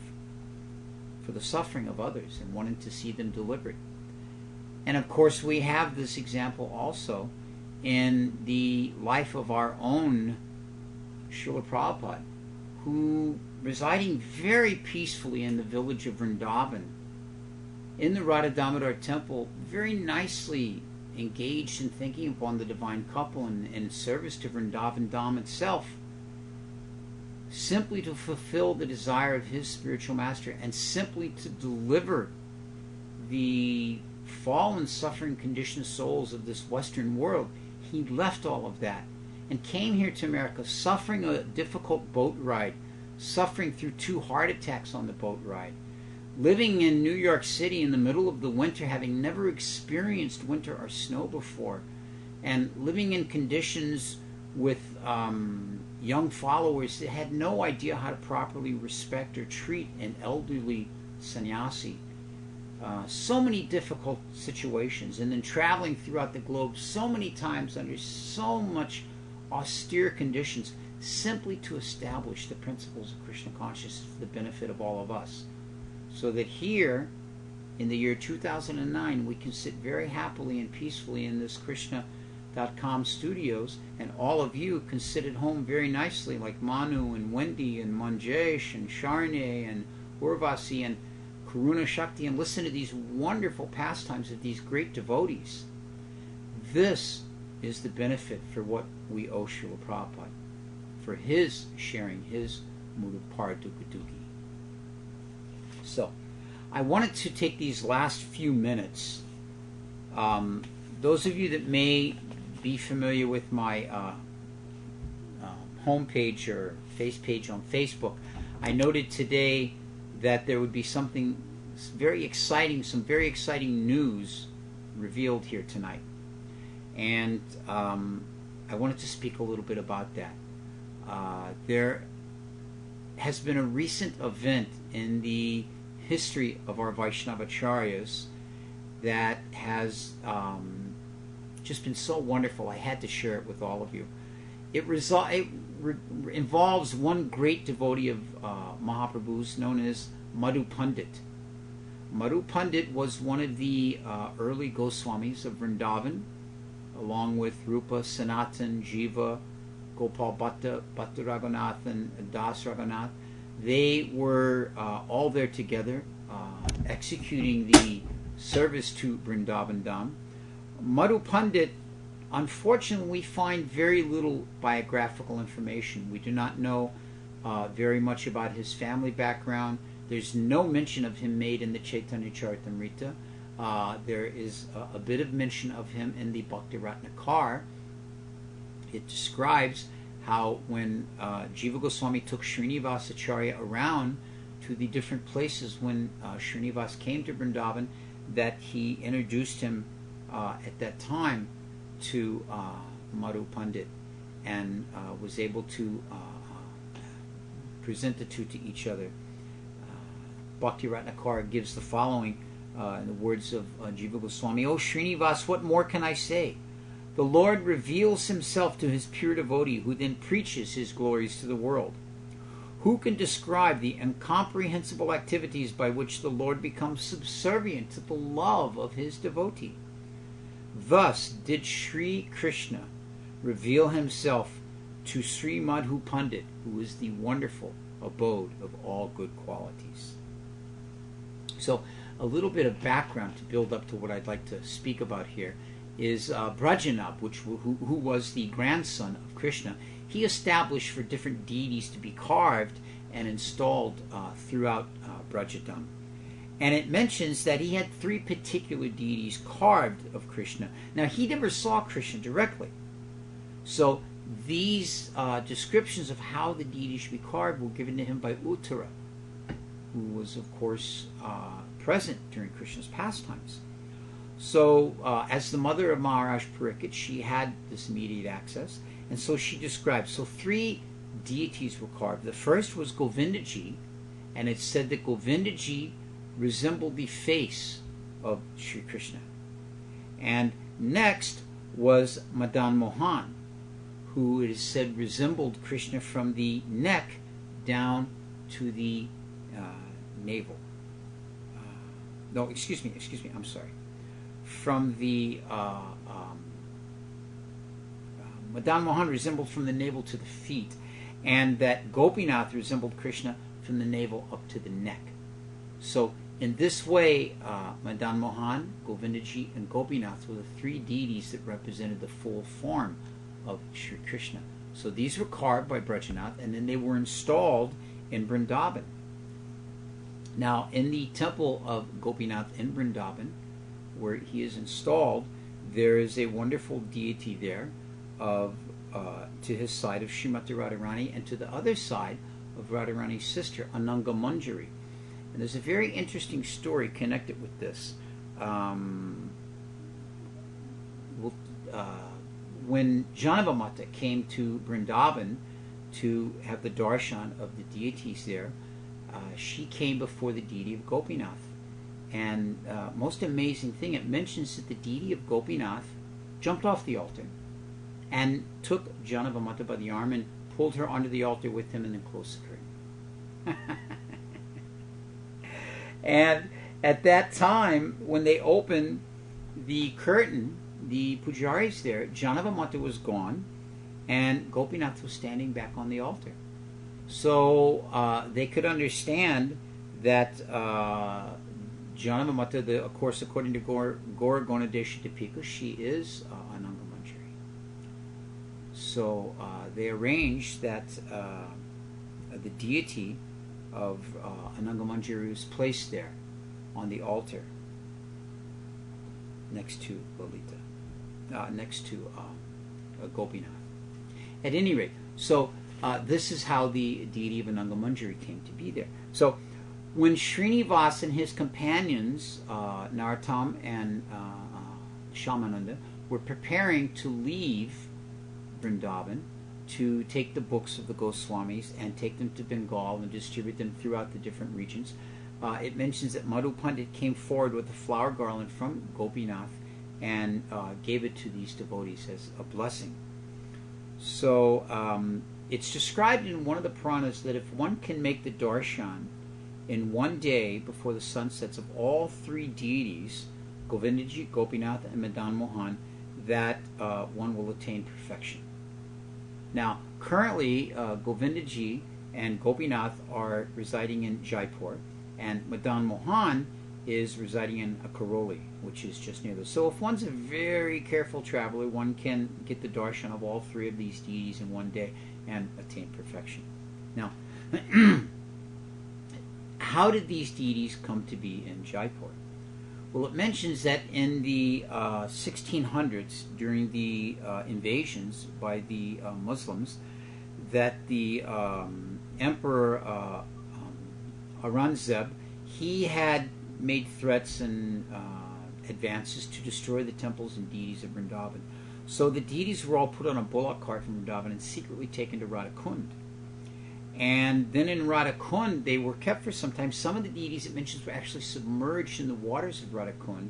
for the suffering of others and wanting to see them delivered. And of course we have this example also in the life of our own Srila Prabhupada, who, residing very peacefully in the village of Vrindavan, in the Radha Damodar temple, very nicely engaged in thinking upon the divine couple and in service to Vrindavan Dham itself, simply to fulfill the desire of his spiritual master and simply to deliver the fallen, suffering, conditioned souls of this Western world. He left all of that and came here to America, suffering a difficult boat ride, suffering through 2 heart attacks on the boat ride, living in New York City in the middle of the winter, having never experienced winter or snow before, and living in conditions with young followers that had no idea how to properly respect or treat an elderly sannyasi. So many difficult situations, and then traveling throughout the globe so many times under so much austere conditions, simply to establish the principles of Krishna consciousness for the benefit of all of us. So that here, in the year 2009, we can sit very happily and peacefully in this Krishna.com studios, and all of you can sit at home very nicely, like Manu and Wendy and Manjesh and Sharne and Urvasi and Karuna Shakti, and listen to these wonderful pastimes of these great devotees. This is the benefit for what we owe Srila Prabhupada, for his sharing his mood of Paradukaduki. So, I wanted to take these last few minutes. Those of you that may be familiar with my homepage or face page on Facebook, I noted today that there would be something very exciting, some very exciting news revealed here tonight. And I wanted to speak a little bit about that. There has been a recent event in the history of our Vaishnava Acharyas that has just been so wonderful. I had to share it with all of you. It involves one great devotee of Mahaprabhu's known as Madhu Pandit. Madhu Pandit was one of the early Goswamis of Vrindavan, along with Rupa, Sanatan, Jiva, Gopal Bhatta, Bhatta Raghunath, and Das Raghunath. They were all there together, executing the service to Vrindavan Dham. Madhu Pandit, unfortunately, we find very little biographical information. We do not know very much about his family background. There's no mention of him made in the Chaitanya Charitamrita. There is a bit of mention of him in the Bhakti Ratnakar. It describes how when Jiva Goswami took Srinivas Acharya around to the different places when Srinivas came to Vrindavan, that he introduced him at that time to Madhu Pandit and was able to present the two to each other. Bhakti Ratnakar gives the following in the words of Jiva Goswami: "O Srinivas, what more can I say? The Lord reveals himself to his pure devotee, who then preaches his glories to the world. Who can describe the incomprehensible activities by which the Lord becomes subservient to the love of his devotee? Thus did Sri Krishna reveal himself to Sri Madhu Pandit, who is the wonderful abode of all good qualities." So, a little bit of background to build up to what I'd like to speak about here is Brajanab, who was the grandson of Krishna. He established for different deities to be carved and installed throughout Brajadam. And it mentions that he had 3 particular deities carved of Krishna. Now, he never saw Krishna directly. So, these descriptions of how the deities should be carved were given to him by Uttara, who was, of course, present during Krishna's pastimes. So, as the mother of Maharaj Parikshit, she had this immediate access, and so she described. So 3 deities were carved. The first was Govindaji, and it's said that Govindaji resembled the face of Sri Krishna. And next was Madan Mohan, who it is said resembled Krishna from the neck down to the navel. No, excuse me, I'm sorry. From the Madan Mohan resembled from the navel to the feet, and that Gopinath resembled Krishna from the navel up to the neck. So in this way, Madan Mohan, Govindaji, and Gopinath were the 3 deities that represented the full form of Sri Krishna, So these were carved by Brajanath, and then they were installed in Vrindavan. Now, in the temple of Gopinath in Vrindavan, where he is installed, there is a wonderful deity there of to his side of Srimati Radharani, and to the other side of Radharani's sister, Ananga Manjari. And there's a very interesting story connected with this. When Janavamata came to Vrindavan to have the darshan of the deities there, she came before the deity of Gopinath. And most amazing thing, it mentions that the deity of Gopinath jumped off the altar and took Janavamata by the arm and pulled her onto the altar with him and then closed the curtain. And at that time, when they opened the curtain, the pujaris there, Janavamata was gone and Gopinath was standing back on the altar. So they could understand that Janavamata, of course, according to Gaura Gonadesha Dipika, she is Ananga Manjari. So they arranged that the deity of Ananga Manjari was placed there on the altar next to Lalita, next to Gopinath. At any rate, so this is how the deity of Ananga Manjari came to be there. So when Srinivas and his companions, Narottam and Shyamananda, were preparing to leave Vrindavan to take the books of the Goswamis and take them to Bengal and distribute them throughout the different regions, it mentions that Madhu Pandit came forward with a flower garland from Gopinath and gave it to these devotees as a blessing. So it's described in one of the Puranas that if one can make the darshan in one day before the sun sets of all three deities, Govindaji, Gopinath, and Madan Mohan, that one will attain perfection. Now, currently, Govindaji and Gopinath are residing in Jaipur, and Madan Mohan is residing in Karoli, which is just near this. So if one's a very careful traveler, one can get the darshan of all three of these deities in one day and attain perfection. Now, how did these deities come to be in Jaipur? Well, it mentions that in the 1600s, during the invasions by the Muslims, that the Emperor Aurangzeb, he had made threats and advances to destroy the temples and deities of Vrindavan. So the deities were all put on a bullock cart from Vrindavan and secretly taken to Radhakund. And then in Radhakund, they were kept for some time. Some of the deities it mentions were actually submerged in the waters of Radhakund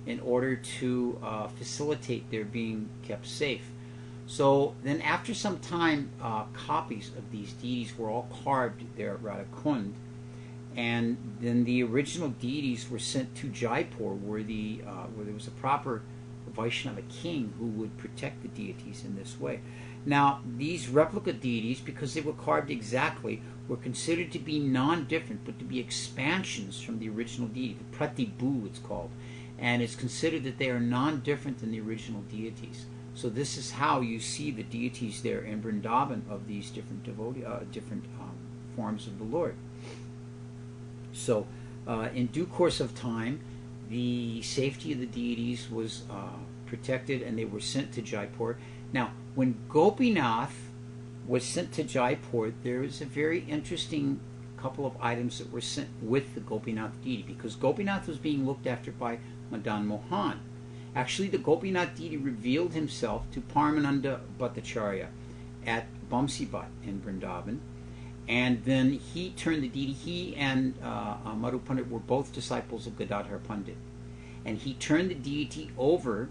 in order to facilitate their being kept safe. So then after some time, copies of these deities were all carved there at Radhakund. And then the original deities were sent to Jaipur, where there was a proper Vaisnava king who would protect the deities in this way. Now, these replica deities, because they were carved exactly, were considered to be non-different, but to be expansions from the original deity. The Pratibhu, it's called. And it's considered that they are non-different than the original deities. So this is how you see the deities there in Vrindavan of these different forms of the Lord. So, in due course of time, the safety of the deities was protected, and they were sent to Jaipur. Now, when Gopinath was sent to Jaipur, there is a very interesting couple of items that were sent with the Gopinath deity, because Gopinath was being looked after by Madan Mohan. Actually, the Gopinath deity revealed himself to Paramananda Bhattacharya at Bamsibat in Vrindavan, and then he turned the deity. He and Madhu Pandit were both disciples of Gadadhar Pandit, and he turned the deity over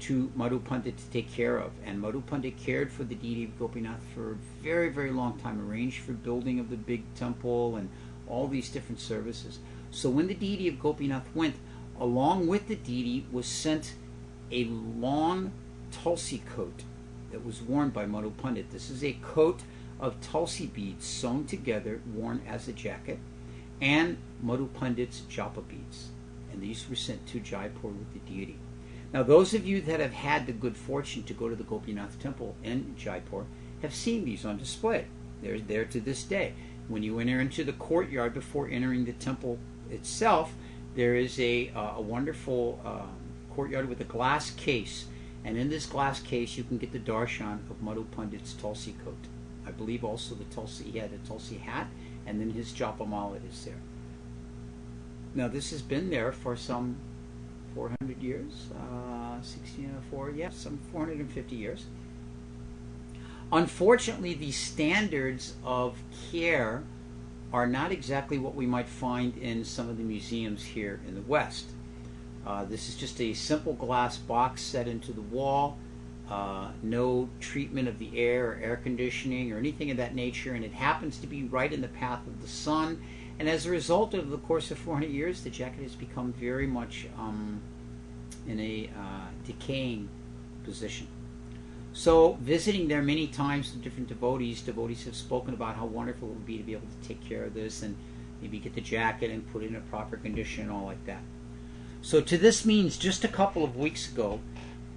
to Madhu Pandit to take care of. And Madhu Pandit cared for the deity of Gopinath for a very, very long time, arranged for building of the big temple and all these different services. So when the deity of Gopinath went, along with the deity was sent a long tulsi coat that was worn by Madhu Pandit. This is a coat of tulsi beads sewn together, worn as a jacket, and Madhu Pandit's japa beads. And these were sent to Jaipur with the deity. Now, those of you that have had the good fortune to go to the Gopinath temple in Jaipur have seen these on display. They're there to this day. When you enter into the courtyard before entering the temple itself, there is a wonderful courtyard with a glass case, and in this glass case you can get the darshan of Madhu Pandit's Tulsi coat. I believe also the Tulsi, he had a Tulsi hat, and then his japamala is there. Now this has been there for some 400 years, 1604, yeah, some 450 years. Unfortunately, the standards of care are not exactly what we might find in some of the museums here in the West. This is just a simple glass box set into the wall, no treatment of the air or air conditioning or anything of that nature, and it happens to be right in the path of the sun. And as a result of the course of 400 years, the jacket has become very much in a decaying position. So visiting there many times with different devotees have spoken about how wonderful it would be to be able to take care of this and maybe get the jacket and put it in a proper condition and all like that. So to this means just a couple of weeks ago,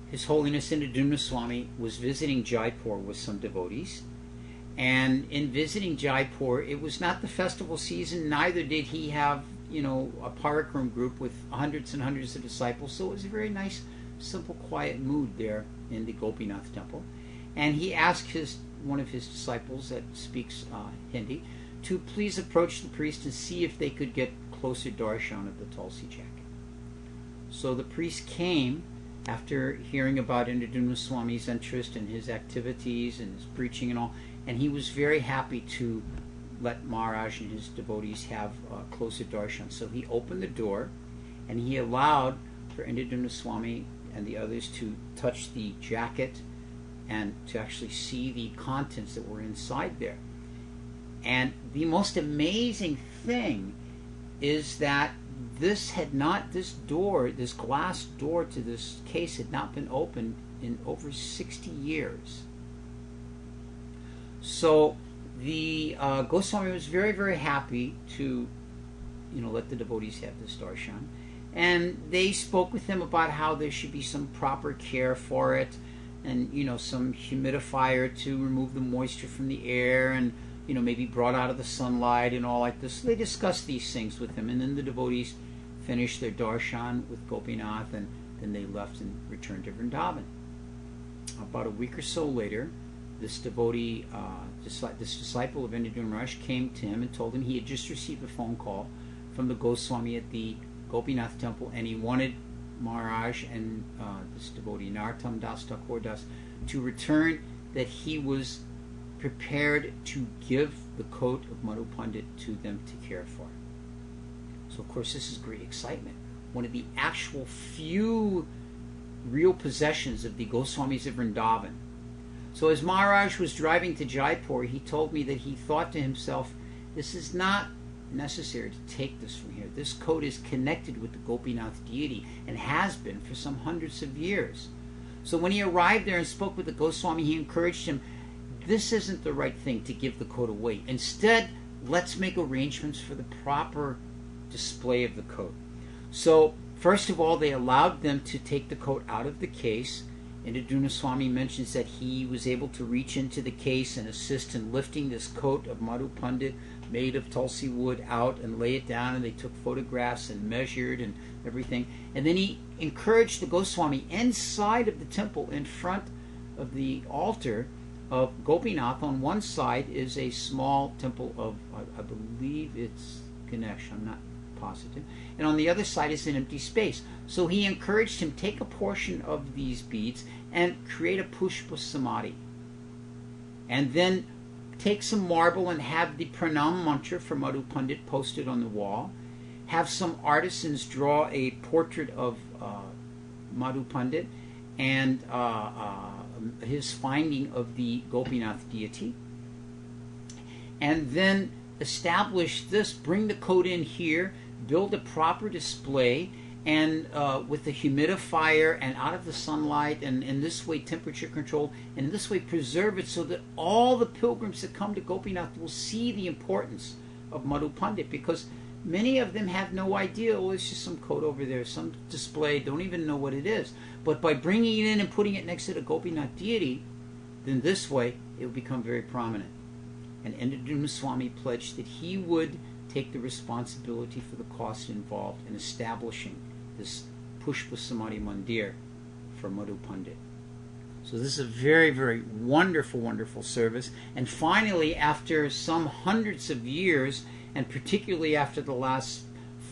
His Holiness Indradumna Swami was visiting Jaipur with some devotees. And in visiting Jaipur, it was not the festival season, neither did he have, a parikram group with hundreds and hundreds of disciples. So it was a very nice, simple, quiet mood there in the Gopinath temple. And he asked one of his disciples that speaks Hindi to please approach the priest and see if they could get closer darshan of the Tulsi jacket. So the priest came after hearing about Indradumna Swami's interest in his activities and his preaching and all, and he was very happy to let Maharaj and his devotees have closer darshan. So he opened the door and he allowed for Indradumna Swami and the others to touch the jacket and to actually see the contents that were inside there. And the most amazing thing is that this glass door to this case had not been opened in over 60 years. So the Goswami was very, very happy to, let the devotees have this darshan. And they spoke with him about how there should be some proper care for it, and some humidifier to remove the moisture from the air, and maybe brought out of the sunlight and all like this. So they discussed these things with him, and then the devotees finished their darshan with Gopinath, and then they left and returned to Vrindavan. About a week or so later, this devotee, this disciple of Indradumna Maharaj, came to him and told him he had just received a phone call from the Goswami at the Gopinath temple, and he wanted Maharaj and this devotee Narottam Das Thakur Das to return, that he was prepared to give the coat of Madhu Pandit to them to care for. So of course this is great excitement. One of the actual few real possessions of the Goswamis of Vrindavan. So as Maharaj was driving to Jaipur, he told me that he thought to himself, this is not necessary to take this from here. This coat is connected with the Gopinath deity and has been for some hundreds of years. So when he arrived there and spoke with the Goswami, he encouraged him, this isn't the right thing to give the coat away. Instead, let's make arrangements for the proper display of the coat. So first of all, they allowed them to take the coat out of the case. Indradumna Swami mentions that he was able to reach into the case and assist in lifting this coat of Madhu Pandit made of Tulsi wood out and lay it down, and they took photographs and measured and everything. And then he encouraged the Goswami inside of the temple, in front of the altar of Gopinath. On one side is a small temple of, I believe it's Ganesh, I'm not positive, and on the other side is an empty space. So he encouraged him, take a portion of these beads and create a pushpa samadhi, and then take some marble and have the pranam mantra for Madhu Pandit posted on the wall. Have some artisans draw a portrait of Madhu Pandit and his finding of the Gopinath deity, and then establish this, bring the coat in here, build a proper display, and with the humidifier and out of the sunlight, and in this way temperature controlled, and in this way preserve it so that all the pilgrims that come to Gopinath will see the importance of Madhu Pandit, because many of them have no idea, oh, it's just some coat over there, some display, don't even know what it is. But by bringing it in and putting it next to the Gopinath deity, then this way it would become very prominent. And Indraduma Swami pledged that he would take the responsibility for the cost involved in establishing this Pushpa Samadhi Mandir for Madhu Pandit. So this is a very, very wonderful, wonderful service. And finally, after some hundreds of years, and particularly after the last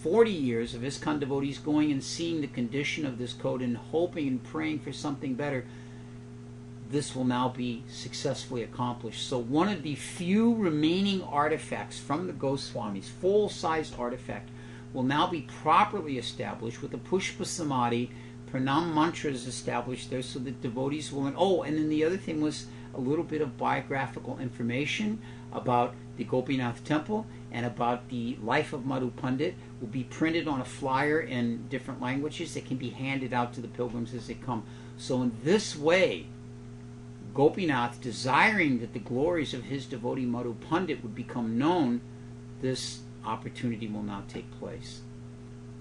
40 years of ISKCON devotees going and seeing the condition of this code and hoping and praying for something better, this will now be successfully accomplished. So one of the few remaining artifacts from the Goswamis, full-size artifact, will now be properly established with the Pushpa Samadhi, Pranam mantras established there so that devotees will... Oh, and then the other thing was a little bit of biographical information about the Gopinath temple and about the life of Madhu Pandit will be printed on a flyer in different languages that can be handed out to the pilgrims as they come. So in this way, Gopinath, desiring that the glories of his devotee Madhu Pandit would become known, this opportunity will now take place.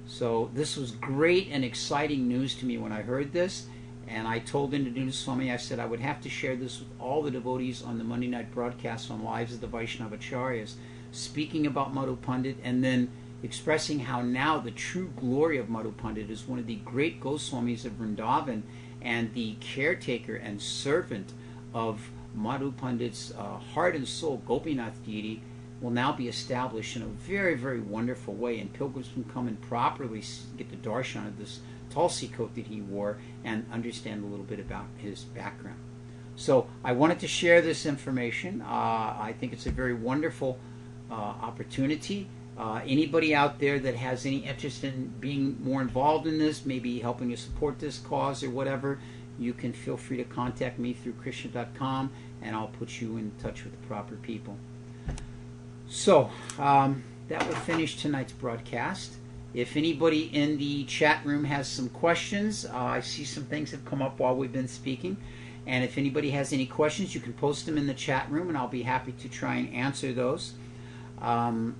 So this was great and exciting news to me when I heard this, and I told Indraduma Swami, I said I would have to share this with all the devotees on the Monday night broadcast on Lives of the Vaisnava Acharyas, speaking about Madhu Pandit and then expressing how now the true glory of Madhu Pandit is one of the great Goswamis of Vrindavan and the caretaker and servant of Madhu Pandit's heart and soul, Gopinath deity, will now be established in a very, very wonderful way, and pilgrims can come and properly get the darshan of this Tulsi coat that he wore and understand a little bit about his background. So I wanted to share this information. I think it's a very wonderful opportunity. Anybody out there that has any interest in being more involved in this, maybe helping to support this cause or whatever, you can feel free to contact me through Krishna.com, and I'll put you in touch with the proper people. So that will finish tonight's broadcast. If anybody in the chat room has some questions, I see some things have come up while we've been speaking. And if anybody has any questions, you can post them in the chat room, and I'll be happy to try and answer those. And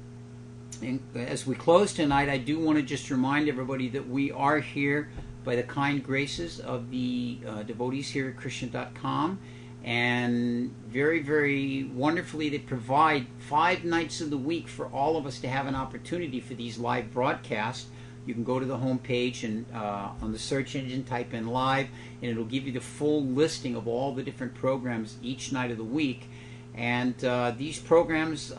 as we close tonight, I do want to just remind everybody that we are here by the kind graces of the devotees here at Krishna.com. And very, very wonderfully, they provide 5 nights of the week for all of us to have an opportunity for these live broadcasts. You can go to the home page and on the search engine type in live, and it'll give you the full listing of all the different programs each night of the week. And these programs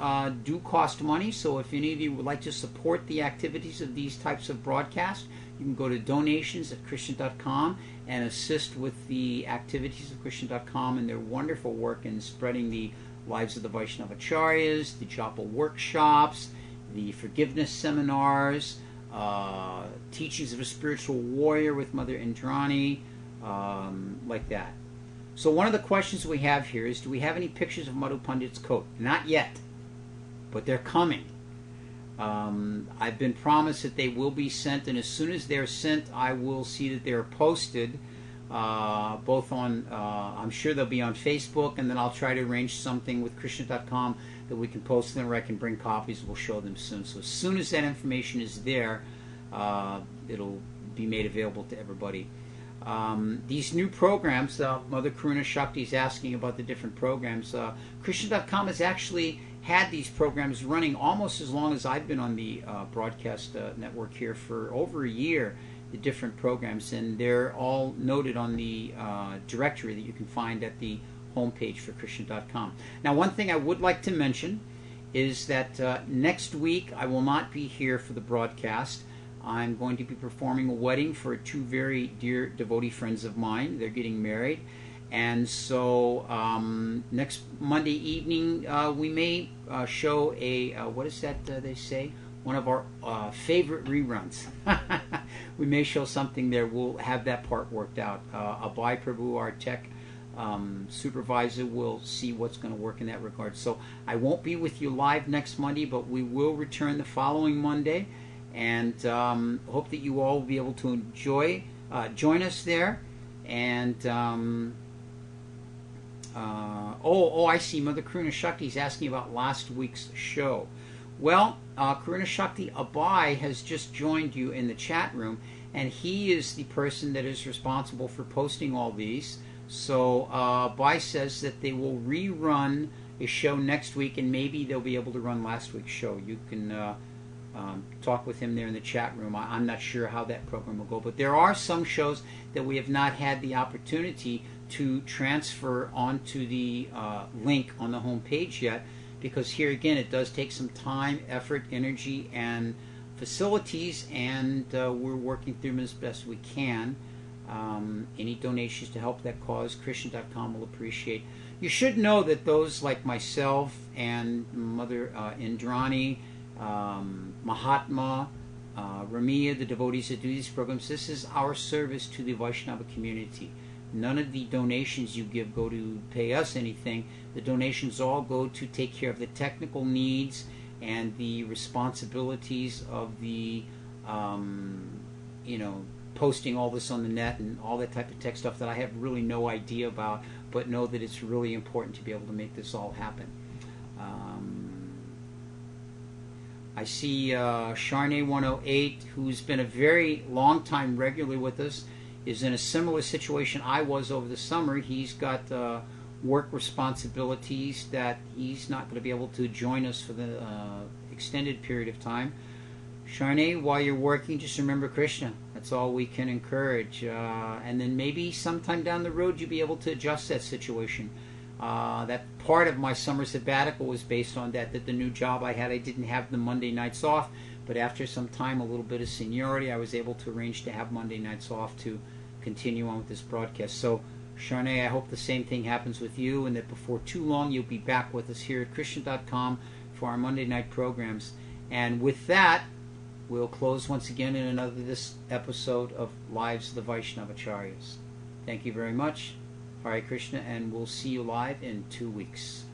do cost money, so if any of you would like to support the activities of these types of broadcasts, you can go to donations at Krishna.com and assist with the activities of Krishna.com and their wonderful work in spreading the Lives of the Vaishnava Acharyas, the Japa workshops, the forgiveness seminars, teachings of a spiritual warrior with Mother Indrani, like that. So one of the questions we have here is, do we have any pictures of Madhu Pandit's coat? Not yet, but they're coming. I've been promised that they will be sent, and as soon as they're sent, I will see that they're posted, both on, I'm sure they'll be on Facebook, and then I'll try to arrange something with Krishna.com that we can post them, or I can bring copies. We'll show them soon. So as soon as that information is there, it'll be made available to everybody. These new programs, Mother Karuna Shakti is asking about the different programs. Krishna.com has actually had these programs running almost as long as I've been on the broadcast network here, for over a year, the different programs, and they're all noted on the directory that you can find at the homepage for Krishna.com. Now, one thing I would like to mention is that next week I will not be here for the broadcast. I'm going to be performing a wedding for 2 very dear devotee friends of mine. They're getting married. And so next Monday evening, we may show a, what is that they say? One of our favorite reruns. We may show something there. We'll have that part worked out. Abhay Prabhu, our tech supervisor, will see what's going to work in that regard. So I won't be with you live next Monday, but we will return the following Monday. And hope that you all will be able to join us there. And I see Mother Karuna Shakti is asking about last week's show. Well, Karuna Shakti, Abhay has just joined you in the chat room, and he is the person that is responsible for posting all these. So Bai says that they will rerun a show next week, and maybe they'll be able to run last week's show. You can talk with him there in the chat room. I'm not sure how that program will go, but there are some shows that we have not had the opportunity to transfer onto the link on the home page yet, because here again it does take some time, effort, energy, and facilities, and we're working through them as best we can. Any donations to help that cause, Krishna.com will appreciate. You should know that those like myself and Mother Indrani, Mahatma, Ramia, the devotees that do these programs, this is our service to the Vaishnava community. None of the donations you give go to pay us anything. The donations all go to take care of the technical needs and the responsibilities of the, posting all this on the net and all that type of tech stuff that I have really no idea about, but know that it's really important to be able to make this all happen. I see Sharnay 108, who's been a very long time regularly with us, is in a similar situation I was over the summer. He's got work responsibilities that he's not going to be able to join us for the extended period of time. Sharnay, while you're working, just remember Krishna. That's all we can encourage. And then maybe sometime down the road you'll be able to adjust that situation. That part of my summer sabbatical was based on that the new job I had, I didn't have the Monday nights off, but after some time, a little bit of seniority, I was able to arrange to have Monday nights off to continue on with this broadcast. So, Sharnay, I hope the same thing happens with you, and that before too long you'll be back with us here at Krishna.com for our Monday night programs. And with that, we'll close once again in this episode of Lives of the Vaishnavacharyas. Thank you very much. Hare Krishna, and we'll see you live in 2 weeks.